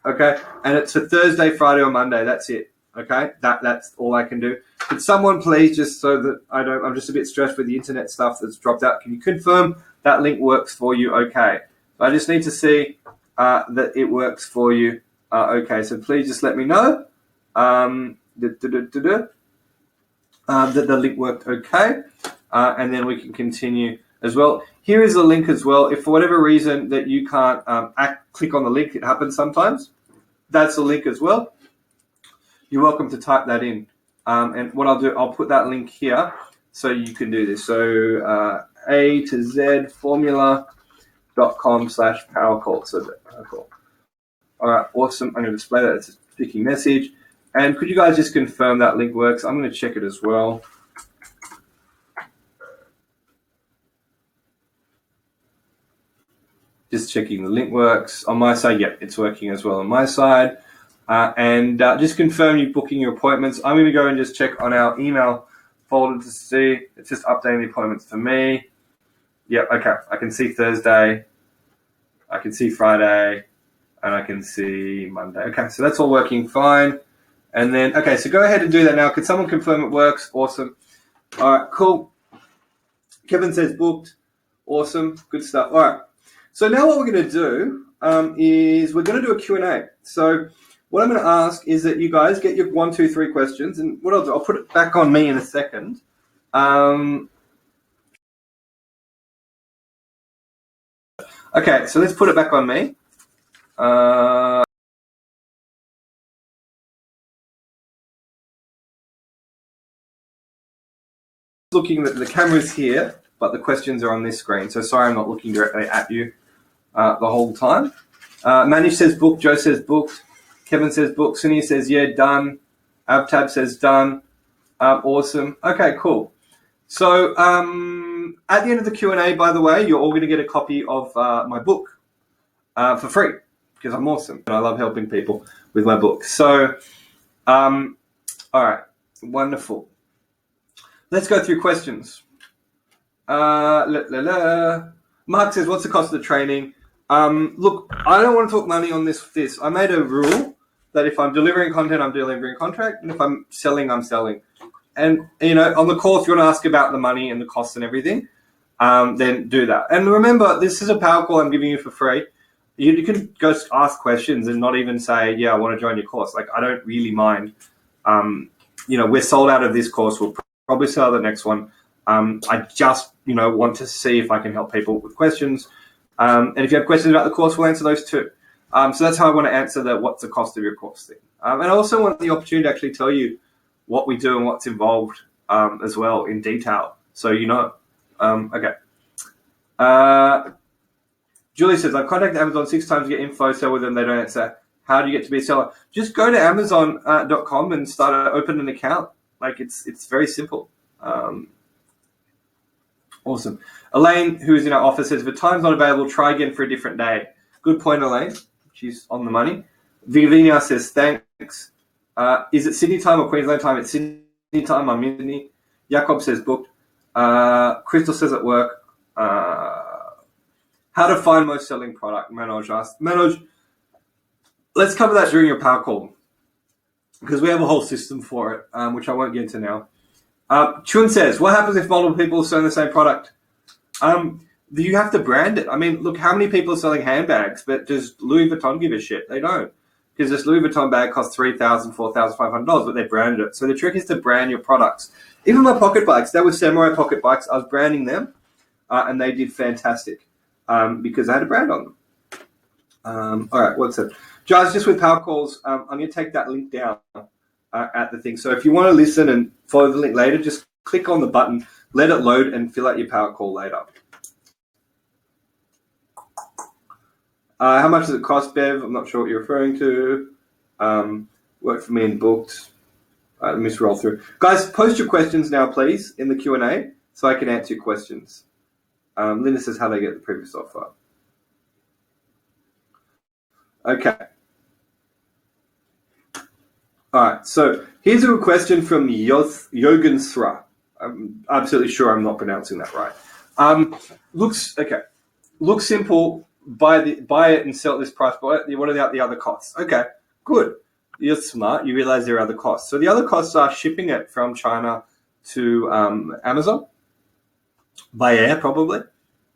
Okay, and it's a Thursday, Friday, or Monday. That's it. Okay, that's all I can do. Could someone please, just so that I'm just a bit stressed with the internet stuff that's dropped out, can you confirm that link works for you? Okay, so I just need to see that it works for you. Okay, so please just let me know that the link worked okay, and then we can continue as well. Here is a link as well. If for whatever reason that you can't click on the link, it happens sometimes. That's a link as well. You're welcome to type that in. And what I'll do, I'll put that link here so you can do this. So A to Z formula.com/powercall. So powercall. All right, awesome. I'm going to display that as a sticky message. And could you guys just confirm that link works? I'm going to check it as well. Just checking the link works. On my side, yep, it's working as well on my side. And just confirm you're booking your appointments. I'm going to go and just check on our email folder to see. It's just updating the appointments for me. Yep, okay. I can see Thursday. I can see Friday. And I can see Monday. Okay, so that's all working fine. And then, okay, so go ahead and do that now. Could someone confirm it works? Awesome. All right, cool. Kevin says booked. Awesome. Good stuff. All right. So now what we're going to do is we're going to do a Q&A. So what I'm going to ask is that you guys get your 1, 2, 3 questions, and what I'll do, I'll put it back on me in a second. Okay, so let's put it back on me. Looking at the camera's here, but the questions are on this screen. So sorry, I'm not looking directly at you the whole time. Manish says booked. Joe says booked. Kevin says booked. Sunny says, yeah, done. Abtab says done. Awesome. Okay, cool. So at the end of the Q&A, by the way, you're all going to get a copy of my book for free because I'm awesome and I love helping people with my book. So, all right, wonderful. Let's go through questions. Mark says, what's the cost of the training? Look, I don't want to talk money on this. I made a rule that if I'm delivering content, I'm delivering contract, and if I'm selling, I'm selling. And, on the call, if you want to ask about the money and the costs and everything, then do that. And remember, this is a power call I'm giving you for free. You can go ask questions and not even say, yeah, I want to join your course. Like, I don't really mind. We're sold out of this course. We'll probably sell out the next one. I just, want to see if I can help people with questions. And if you have questions about the course, we'll answer those too. So that's how I want to answer the what's the cost of your course thing. And I also want the opportunity to actually tell you what we do and what's involved as well in detail. So okay. Julie says, I've contacted Amazon 6 times to get info, sell with them, they don't answer. How do you get to be a seller? Just go to Amazon.com and open an account. Like it's very simple. Awesome. Elaine, who is in our office, says, if the time's not available, try again for a different day. Good point, Elaine. She's on the money. Vivinia says, thanks. Is it Sydney time or Queensland time? It's Sydney time. I'm in Sydney. Jacob says, booked. Crystal says at work. How to find most selling product? Manoj asked. Manoj, let's cover that during your power call because we have a whole system for it, which I won't get into now. Chun says, what happens if multiple people are selling the same product? You have to brand it. I mean, look, how many people are selling handbags, but does Louis Vuitton give a shit? They don't. Because this Louis Vuitton bag costs $3,000, $4,500, but they branded it. So the trick is to brand your products. Even my pocket bikes, they were Samurai pocket bikes. I was branding them, and they did fantastic because I had a brand on them. All right, what's it? Guys, just with power calls, I'm going to take that link down at the thing. So if you want to listen and follow the link later, just click on the button, let it load, and fill out your power call later. How much does it cost, Bev? I'm not sure what you're referring to. Work for me and booked. Let me scroll through. Guys, post your questions now, please, in the Q&A so I can answer your questions. Linda says, how do I get the previous offer? Okay. All right, so here's a question from Yogansra. I'm absolutely sure I'm not pronouncing that right. Looks simple. Buy it and sell at this price. What are the other costs? Okay, good. You're smart. You realize there are other costs. So the other costs are shipping it from China to Amazon by air, probably.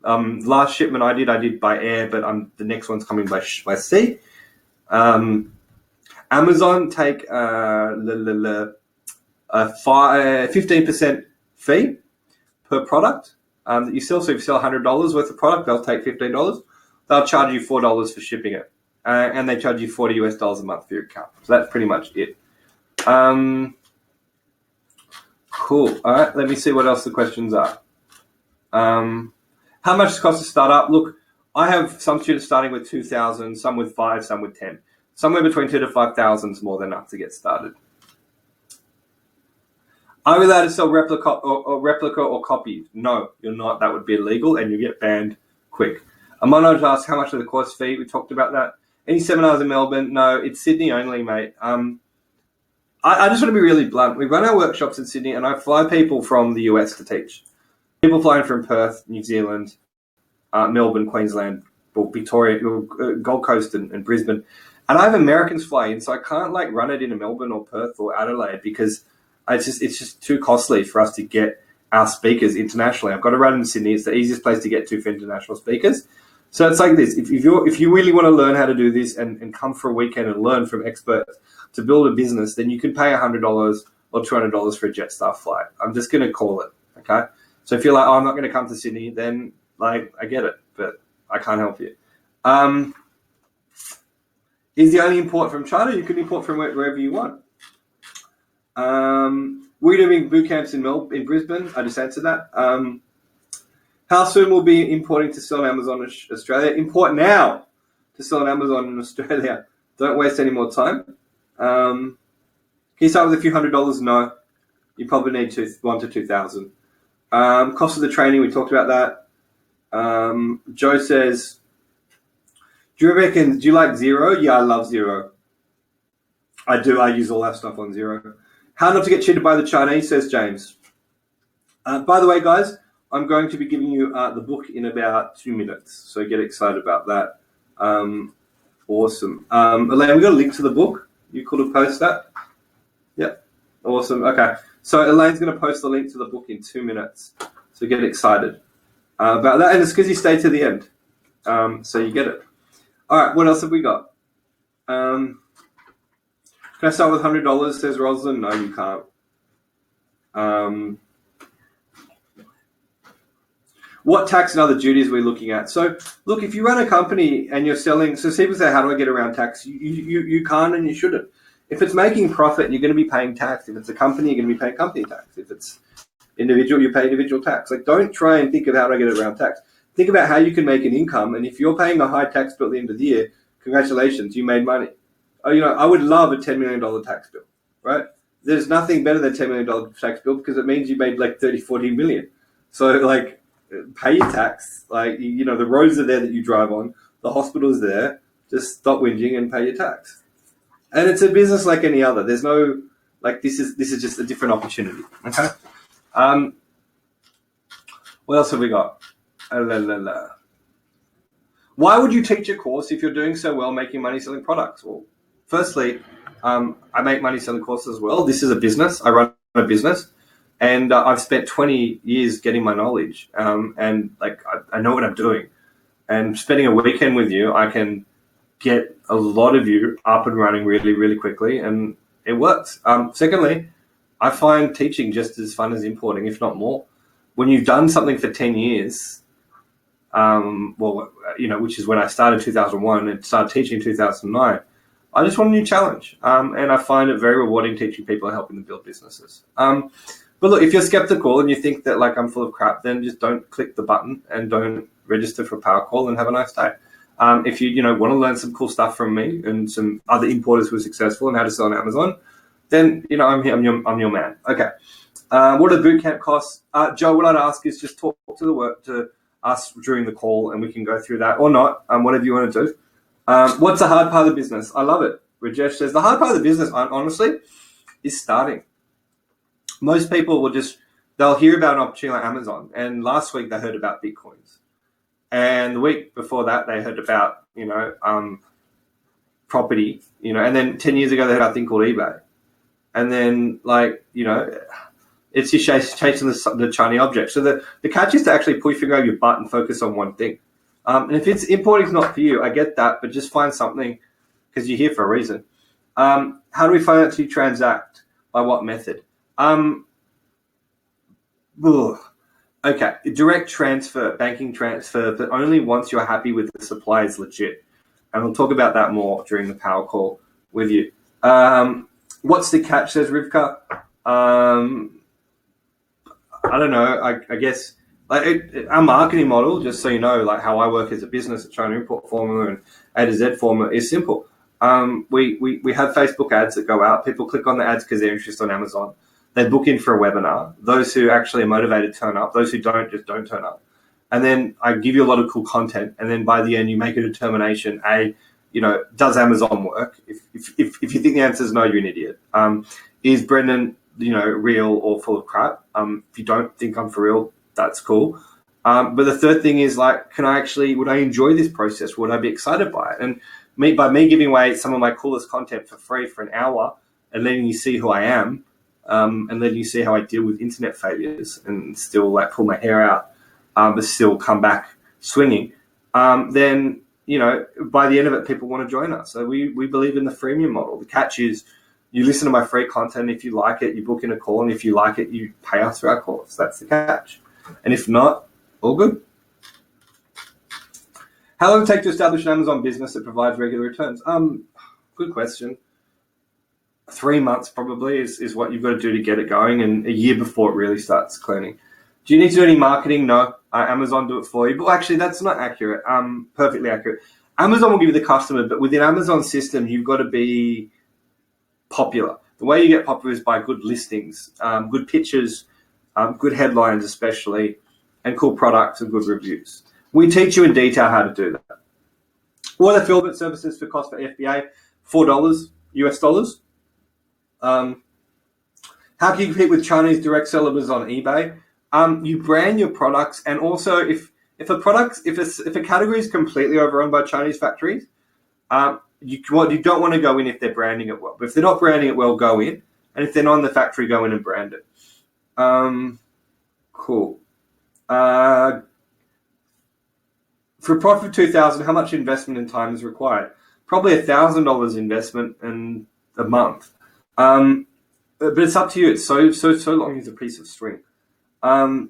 Last shipment I did by air, but the next one's coming by sea. Amazon take a 15% fee per product that you sell. So if you sell $100 worth of product, they'll take $15. They'll charge you $4 for shipping it, and they charge you $40 a month for your account. So that's pretty much it. Cool. All right, let me see what else the questions are. How much does it cost to start up? Look, I have some students starting with 2,000, some with 5, some with 10. Somewhere between 2,000 to 5,000 is more than enough to get started. Are we allowed to sell replica or copy? No, you're not. That would be illegal, and you get banned quick. Manoj asked, how much of the course fee? We talked about that. Any seminars in Melbourne? No, it's Sydney only, mate. I just want to be really blunt. We run our workshops in Sydney, and I fly people from the US to teach. People flying from Perth, New Zealand, Melbourne, Queensland, Victoria, Gold Coast, and Brisbane. And I have Americans fly in, so I can't run it into Melbourne or Perth or Adelaide because it's just too costly for us to get our speakers internationally. I've got to run in Sydney. It's the easiest place to get to for international speakers. So it's like this. If you really want to learn how to do this and come for a weekend and learn from experts to build a business, then you can pay $100 or $200 for a Jetstar flight. I'm just going to call it, okay? So if you're like, oh, I'm not going to come to Sydney, then I get it, but I can't help you. Is the only import from China? You can import from wherever you want. We're doing boot camps in Brisbane. I just answered that. How soon will be importing to sell on Amazon Australia? Import now to sell on Amazon in Australia. Don't waste any more time. Can you start with a few $100s? No. You probably need $1,000 to $2,000. Cost of the training, we talked about that. Joe says, do you like Xero? Yeah, I love Xero. I do. I use all that stuff on Xero. How not to get cheated by the Chinese, says James. By the way, guys, I'm going to be giving you the book in about 2 minutes, so get excited about that. Awesome. Elaine, we got a link to the book. You could have posted that. Yep. Awesome. Okay. So Elaine's going to post the link to the book in 2 minutes, so get excited about that. And it's because you stay to the end, so you get it. All right. What else have we got? Can I start with $100, says Rosalind? No, you can't. What tax and other duties are we looking at? So, look, if you run a company and you're selling, so people say, how do I get around tax? You can't and you shouldn't. If it's making profit, you're going to be paying tax. If it's a company, you're going to be paying company tax. If it's individual, you pay individual tax. Don't try and think of how do I get around tax. Think about how you can make an income. And if you're paying a high tax bill at the end of the year, congratulations, you made money. I would love a $10 million tax bill, right? There's nothing better than a $10 million tax bill because it means you made 30, 40 million. So pay your tax. The roads are there that you drive on. The hospital's there. Just stop whinging and pay your tax. And it's a business like any other. There's no, like, this is just a different opportunity. Okay. What else have we got? Why would you teach a course if you're doing so well making money selling products? Well, firstly, I make money selling courses as well. This is a business. I run a business, and I've spent 20 years getting my knowledge, and like I know what I'm doing. And spending a weekend with you, I can get a lot of you up and running really, really quickly, and it works. Secondly, I find teaching just as fun as importing, if not more. When you've done something for 10 years, which is when I started 2001 and started teaching in 2009, I just want a new challenge. And I find it very rewarding teaching people and helping them build businesses. But look, if you're skeptical and you think that like I'm full of crap, then just don't click the button and don't register for a power call and have a nice day. If you want to learn some cool stuff from me and some other importers who are successful and how to sell on Amazon, then I'm here. I'm your man. Okay. What are the bootcamp costs? Joe, what I'd ask is just talk to us during the call, and we can go through that or not. Whatever you want to do. What's the hard part of the business? I love it. Rajesh says the hard part of the business, honestly, is starting. Most people they'll hear about an opportunity like Amazon, and last week they heard about Bitcoins. And the week before that, they heard about, property, and then 10 years ago, they heard about a thing called eBay. And then, it's just chasing the shiny object. So the catch is to actually pull your finger over your butt and focus on one thing. And if it's importing is not for you, I get that, but just find something because you're here for a reason. How do we financially transact? By what method? Okay, direct transfer, banking transfer, but only once you're happy with the supply is legit. And we'll talk about that more during the power call with you. What's the catch, says Rivka? I don't know. I guess our marketing model, just so you know, like how I work as a business at China Import Formula and A to Z Formula is simple. We have Facebook ads that go out. People click on the ads because they're interested on Amazon. They book in for a webinar. Those who actually are motivated turn up. Those who don't, just don't turn up. And then I give you a lot of cool content. And then by the end, you make a determination, does Amazon work? If you think the answer is no, you're an idiot. Is Brendan, real or full of crap? If you don't think I'm for real, that's cool. But the third thing is would I enjoy this process? Would I be excited by it? And by me giving away some of my coolest content for free for an hour and letting you see who I am, and letting you see how I deal with internet failures and still pull my hair out, but still come back swinging, then, by the end of it, people want to join us. So we believe in the freemium model. The catch is you listen to my free content. If you like it, you book in a call. And if you like it, you pay us for our course. That's the catch. And if not, all good. How long does it take to establish an Amazon business that provides regular returns? Good question. 3 months probably is what you've got to do to get it going, and a year before it really starts cleaning. Do you need to do any marketing? No. Amazon do it for you. But actually, that's not accurate. Perfectly accurate. Amazon will give you the customer, but within Amazon's system, you've got to be popular. The way you get popular is by good listings, good pictures, good headlines especially, and cool products and good reviews. We teach you in detail how to do that. What are the fulfillment services for cost for FBA? $4 US dollars. How can you compete with Chinese direct sellers on eBay? You brand your products, and also if a category is completely overrun by Chinese factories, you don't want to go in if they're branding it well. But if they're not branding it well, go in, and if they're not in the factory, go in and brand it. Cool. For a profit of $2,000, how much investment and time is required? Probably $1,000 investment in a month. But it's up to you. It's so long as a piece of string. How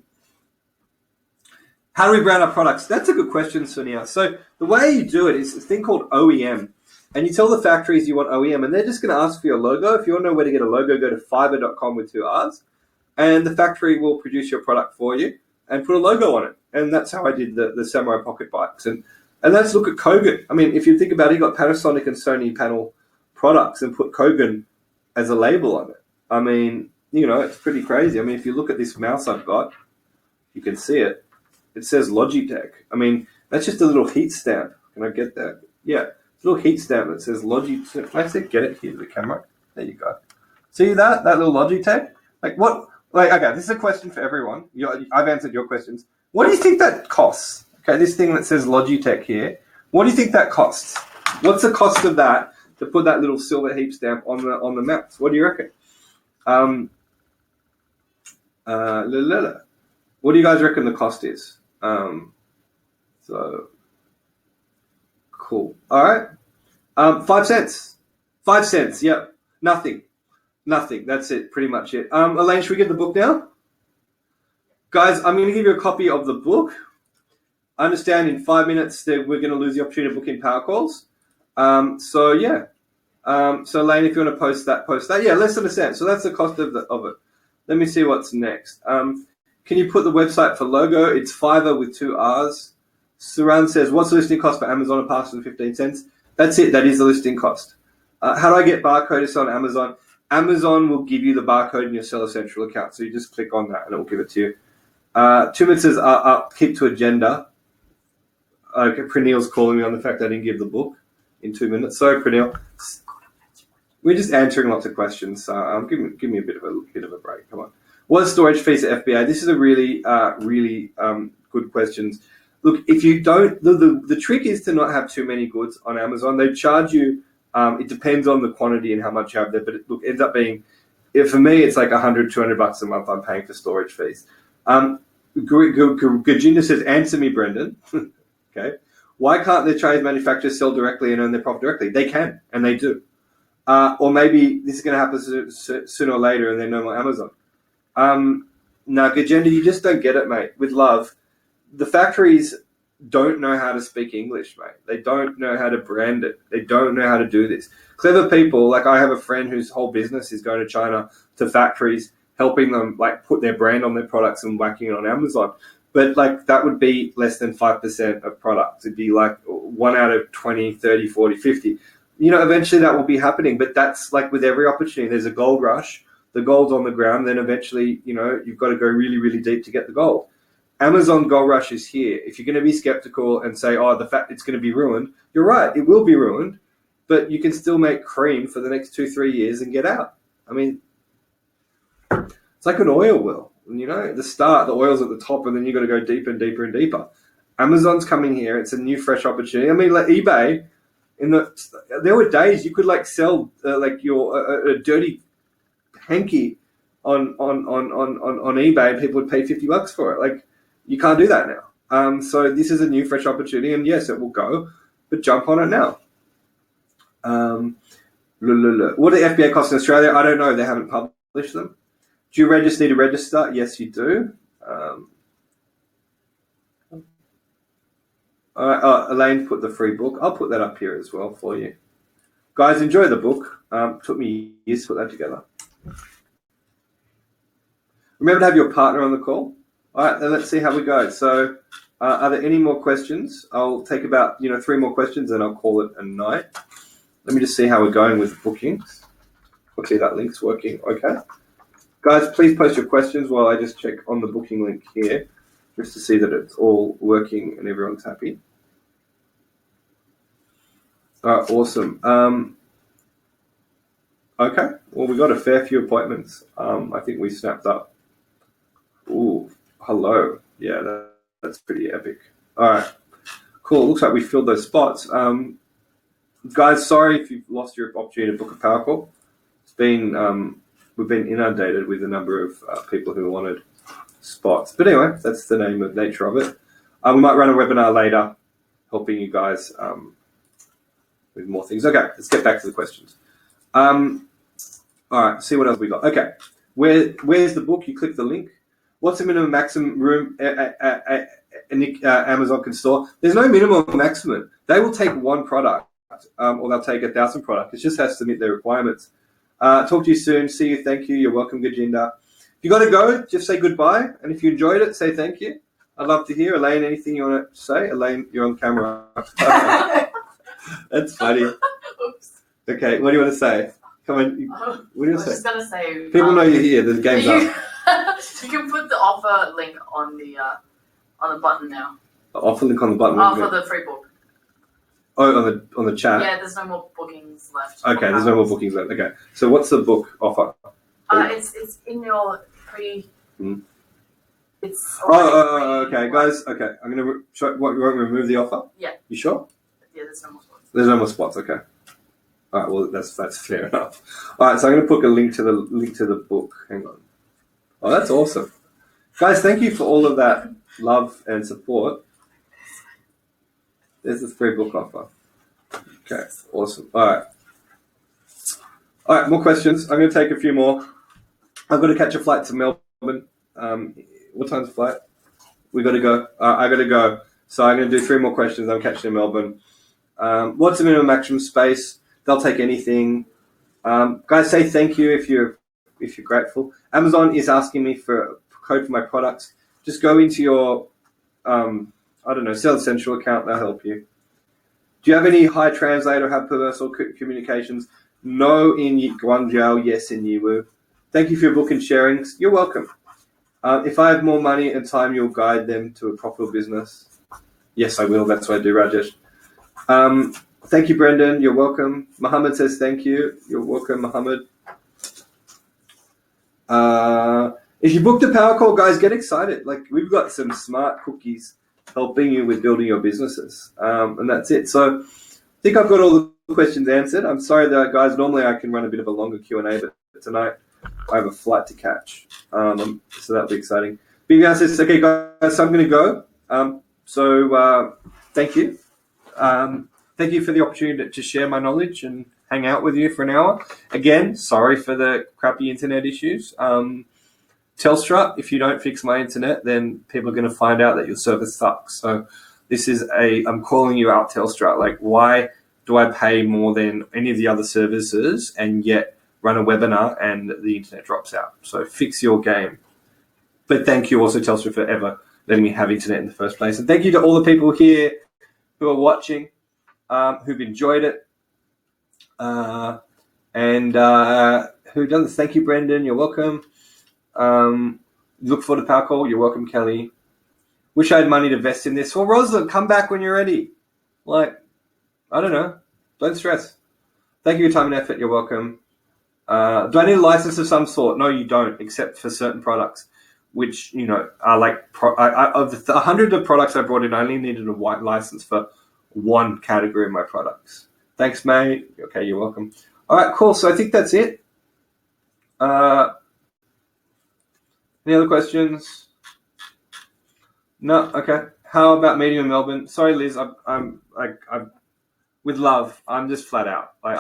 do we brand our products? That's a good question, Sonia. So the way you do it is a thing called OEM. And you tell the factories you want OEM, and they're just going to ask for your logo. If you want to know where to get a logo, go to fiverr.com with 2 R's. And the factory will produce your product for you and put a logo on it. And that's how I did the Samurai Pocket Bikes. And let's look at Kogan. I mean, if you think about it, you got Panasonic and Sony panel products and put Kogan as a label on it. I mean, it's pretty crazy. I mean, if you look at this mouse I've got, you can see it. It says Logitech. I mean, that's just a little heat stamp. Can I get that? Yeah. little heat stamp that says Logitech. Can I say get it here to the camera? There you go. See that little Logitech? Like what? Like okay, this is a question for everyone. I've answered your questions. What do you think that costs? Okay, this thing that says Logitech here. What do you think that costs? What's the cost of that to put that little silver heat stamp on the mouse? What do you reckon? What do you guys reckon the cost is? So cool. All right. 5 cents. 5 cents. Yep. Nothing. That's it. Pretty much it. Elaine, should we get the book now? Guys, I'm going to give you a copy of the book. I understand in 5 minutes that we're going to lose the opportunity to book in power calls. So yeah. So Elaine, if you want to post that. Yeah, less than a cent. So that's the cost of it. Let me see what's next. Can you put the website for logo? It's Fiverr with 2 R's. Suran says, what's the listing cost for Amazon apart from 15 cents? That's it. That is the listing cost. How do I get barcode to sell on Amazon? Amazon will give you the barcode in your Seller Central account. So you just click on that and it will give it to you. Tumit says, keep to agenda. Okay, Pranil's calling me on the fact I didn't give the book in 2 minutes. Sorry, Pranil. We're just answering lots of questions. So give me a bit of a break. Come on. What is storage fees at FBA? This is a really good question. Look, if you don't, the trick is to not have too many goods on Amazon. They charge you. It depends on the quantity and how much you have there. But it ends up being, for me, it's like $100-200 a month I'm paying for storage fees. Gajinda says, answer me, Brendan. Okay. Why can't the Chinese manufacturers sell directly and earn their profit directly? They can, and they do. Or maybe this is going to happen sooner or later and they're no more Amazon. Now, Gajinda, you just don't get it, mate. With love, the factories don't know how to speak English, mate. They don't know how to brand it. They don't know how to do this. Clever people, like I have a friend whose whole business is going to China to factories, helping them like put their brand on their products and whacking it on Amazon. But like that would be less than 5% of products. It'd be like 1 out of 20, 30, 40, 50. You know, eventually that will be happening. But that's like with every opportunity. There's a gold rush. The gold's on the ground. Then eventually, you know, you've got to go really, really deep to get the gold. Amazon gold rush is here. If you're going to be skeptical and say, oh, the fact it's going to be ruined, you're right. It will be ruined. But you can still make cream for the next 2-3 years and get out. I mean, it's like an oil well. You know, at the start, the oil's at the top, and then you've got to go deeper and deeper and deeper. Amazon's coming here. It's a new, fresh opportunity. I mean, like eBay, there were days you could like sell like your a dirty hanky on eBay, and people would pay $50 for it. Like, you can't do that now. So this is a new, fresh opportunity, and yes, it will go, but jump on it now. What do FBA costs in Australia? I don't know. They haven't published them. Do you need to register? Yes, you do. Elaine put the free book. I'll put that up here as well for you. Guys, enjoy the book. Took me years to put that together. Remember to have your partner on the call. All right, then let's see how we go. So are there any more questions? I'll take about 3 more questions and I'll call it a night. Let me just see how we're going with bookings. Okay, that link's working. Okay. Guys, please post your questions while I just check on the booking link here, just to see that it's all working and everyone's happy. All right, awesome. Okay, well, we got a fair few appointments. I think we snapped up. Ooh, hello. Yeah, that's pretty epic. All right, cool. Looks like we filled those spots. Guys, sorry if you've lost your opportunity to book a power call. It's been... We've been inundated with a number of people who wanted spots. But anyway, that's the nature of it. We might run a webinar later helping you guys with more things. Okay, let's get back to the questions. All right, see what else we got. Okay, where's the book? You click the link. What's the minimum maximum room Amazon can store? There's no minimum or maximum. They will take one product or they'll take 1,000 products. It just has to meet their requirements. Talk to you soon. See you. Thank you. You're welcome, Gajinda. If you got to go, just say goodbye. And if you enjoyed it, say thank you. I'd love to hear. Elaine, anything you want to say? Elaine, you're on camera. That's funny. Oops. Okay, what do you want to say? Come on. What do you want to say? I was just going to say... People know you're here. The game's up. You can put the offer link on the button now. The offer link on the button? For the free book. Oh, on the chat. Yeah, there's no more bookings left. Okay, there's no more bookings left. Okay, so what's the book offer? It's in your pre. Hmm. It's. Okay, guys. Okay, I'm gonna you want me to remove the offer? Yeah. You sure? Yeah, there's no more spots. There's no more spots. Okay. All right. Well, that's fair enough. All right. So I'm gonna put a link to the book. Hang on. Oh, that's awesome, guys. Thank you for all of that love and support. There's the free book offer. Okay. Awesome. All right. All right. More questions. I'm gonna take a few more. I've got to catch a flight to Melbourne. What time's the flight? We got to go. I got to go. So I'm going to do 3 more questions. I'm catching in Melbourne. What's the minimum maximum space? They'll take anything. Guys, say thank you if you're grateful. Amazon is asking me for a code for my products. Just go into your Sales Central account. They'll help you. Do you have any high translate or have personal communications? No in Guangzhou, yes in Yiwu. Thank you for your book and sharing. You're welcome. If I have more money and time, you'll guide them to a profitable business. Yes, I will. That's what I do, Rajesh. Thank you, Brendan. You're welcome. Muhammad says thank you. You're welcome, Muhammad. If you booked a power call, guys, get excited. Like, we've got some smart cookies helping you with building your businesses. And that's it. So I think I've got all the questions answered. I'm sorry that, guys, normally I can run a bit of a longer Q&A, but tonight I have a flight to catch. So that'll be exciting. Big Mouse says, okay, guys, so I'm going to go. Thank you. Thank you for the opportunity to share my knowledge and hang out with you for an hour. Again, sorry for the crappy internet issues. Telstra, if you don't fix my internet, then people are going to find out that your service sucks. So this is I'm calling you out, Telstra. Like, why do I pay more than any of the other services and yet run a webinar and the internet drops out? So fix your game. But thank you also, Telstra, for ever letting me have internet in the first place. And thank you to all the people here who are watching, who've enjoyed it, and who done this. Thank you, Brendan. You're welcome. Look for the power call. You're welcome, Kelly. Wish I had money to invest in this. Well, Rosalind, come back when you're ready. Like, I don't know. Don't stress. Thank you for your time and effort. You're welcome. Do I need a license of some sort? No, you don't, except for certain products, which, are like, of the 100 of products I brought in, I only needed a white license for one category of my products. Thanks, mate. Okay, you're welcome. All right, cool. So I think that's it. Any other questions? No. Okay. How about meeting in Melbourne? Sorry, Liz. I'm with love. I'm just flat out. Like,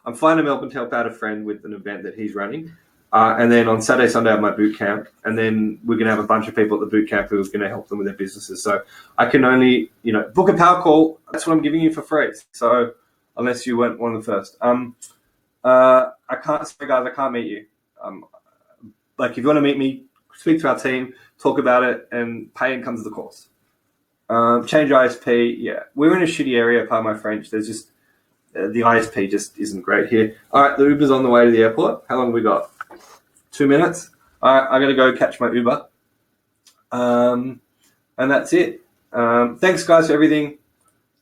I'm flying to Melbourne to help out a friend with an event that he's running, and then on Saturday, Sunday, I have my boot camp, and then we're gonna have a bunch of people at the boot camp who are gonna help them with their businesses. So I can only, book a power call. That's what I'm giving you for free. So unless you weren't one of the first, I can't. Sorry, guys, I can't meet you. Like, if you want to meet me, speak to our team, talk about it, and pay and come to the course. Change ISP, yeah. We're in a shitty area, pardon my French. There's just, the ISP just isn't great here. All right, the Uber's on the way to the airport. How long have we got? 2 minutes? All right, I got to go catch my Uber. And that's it. Thanks, guys, for everything.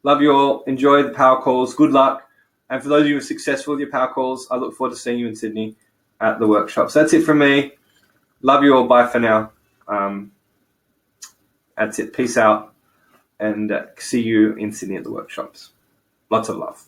Love you all. Enjoy the power calls. Good luck. And for those of you who are successful with your power calls, I look forward to seeing you in Sydney at the workshops. That's it from me. Love you all. Bye for now. That's it. Peace out. And see you in Sydney at the workshops. Lots of love.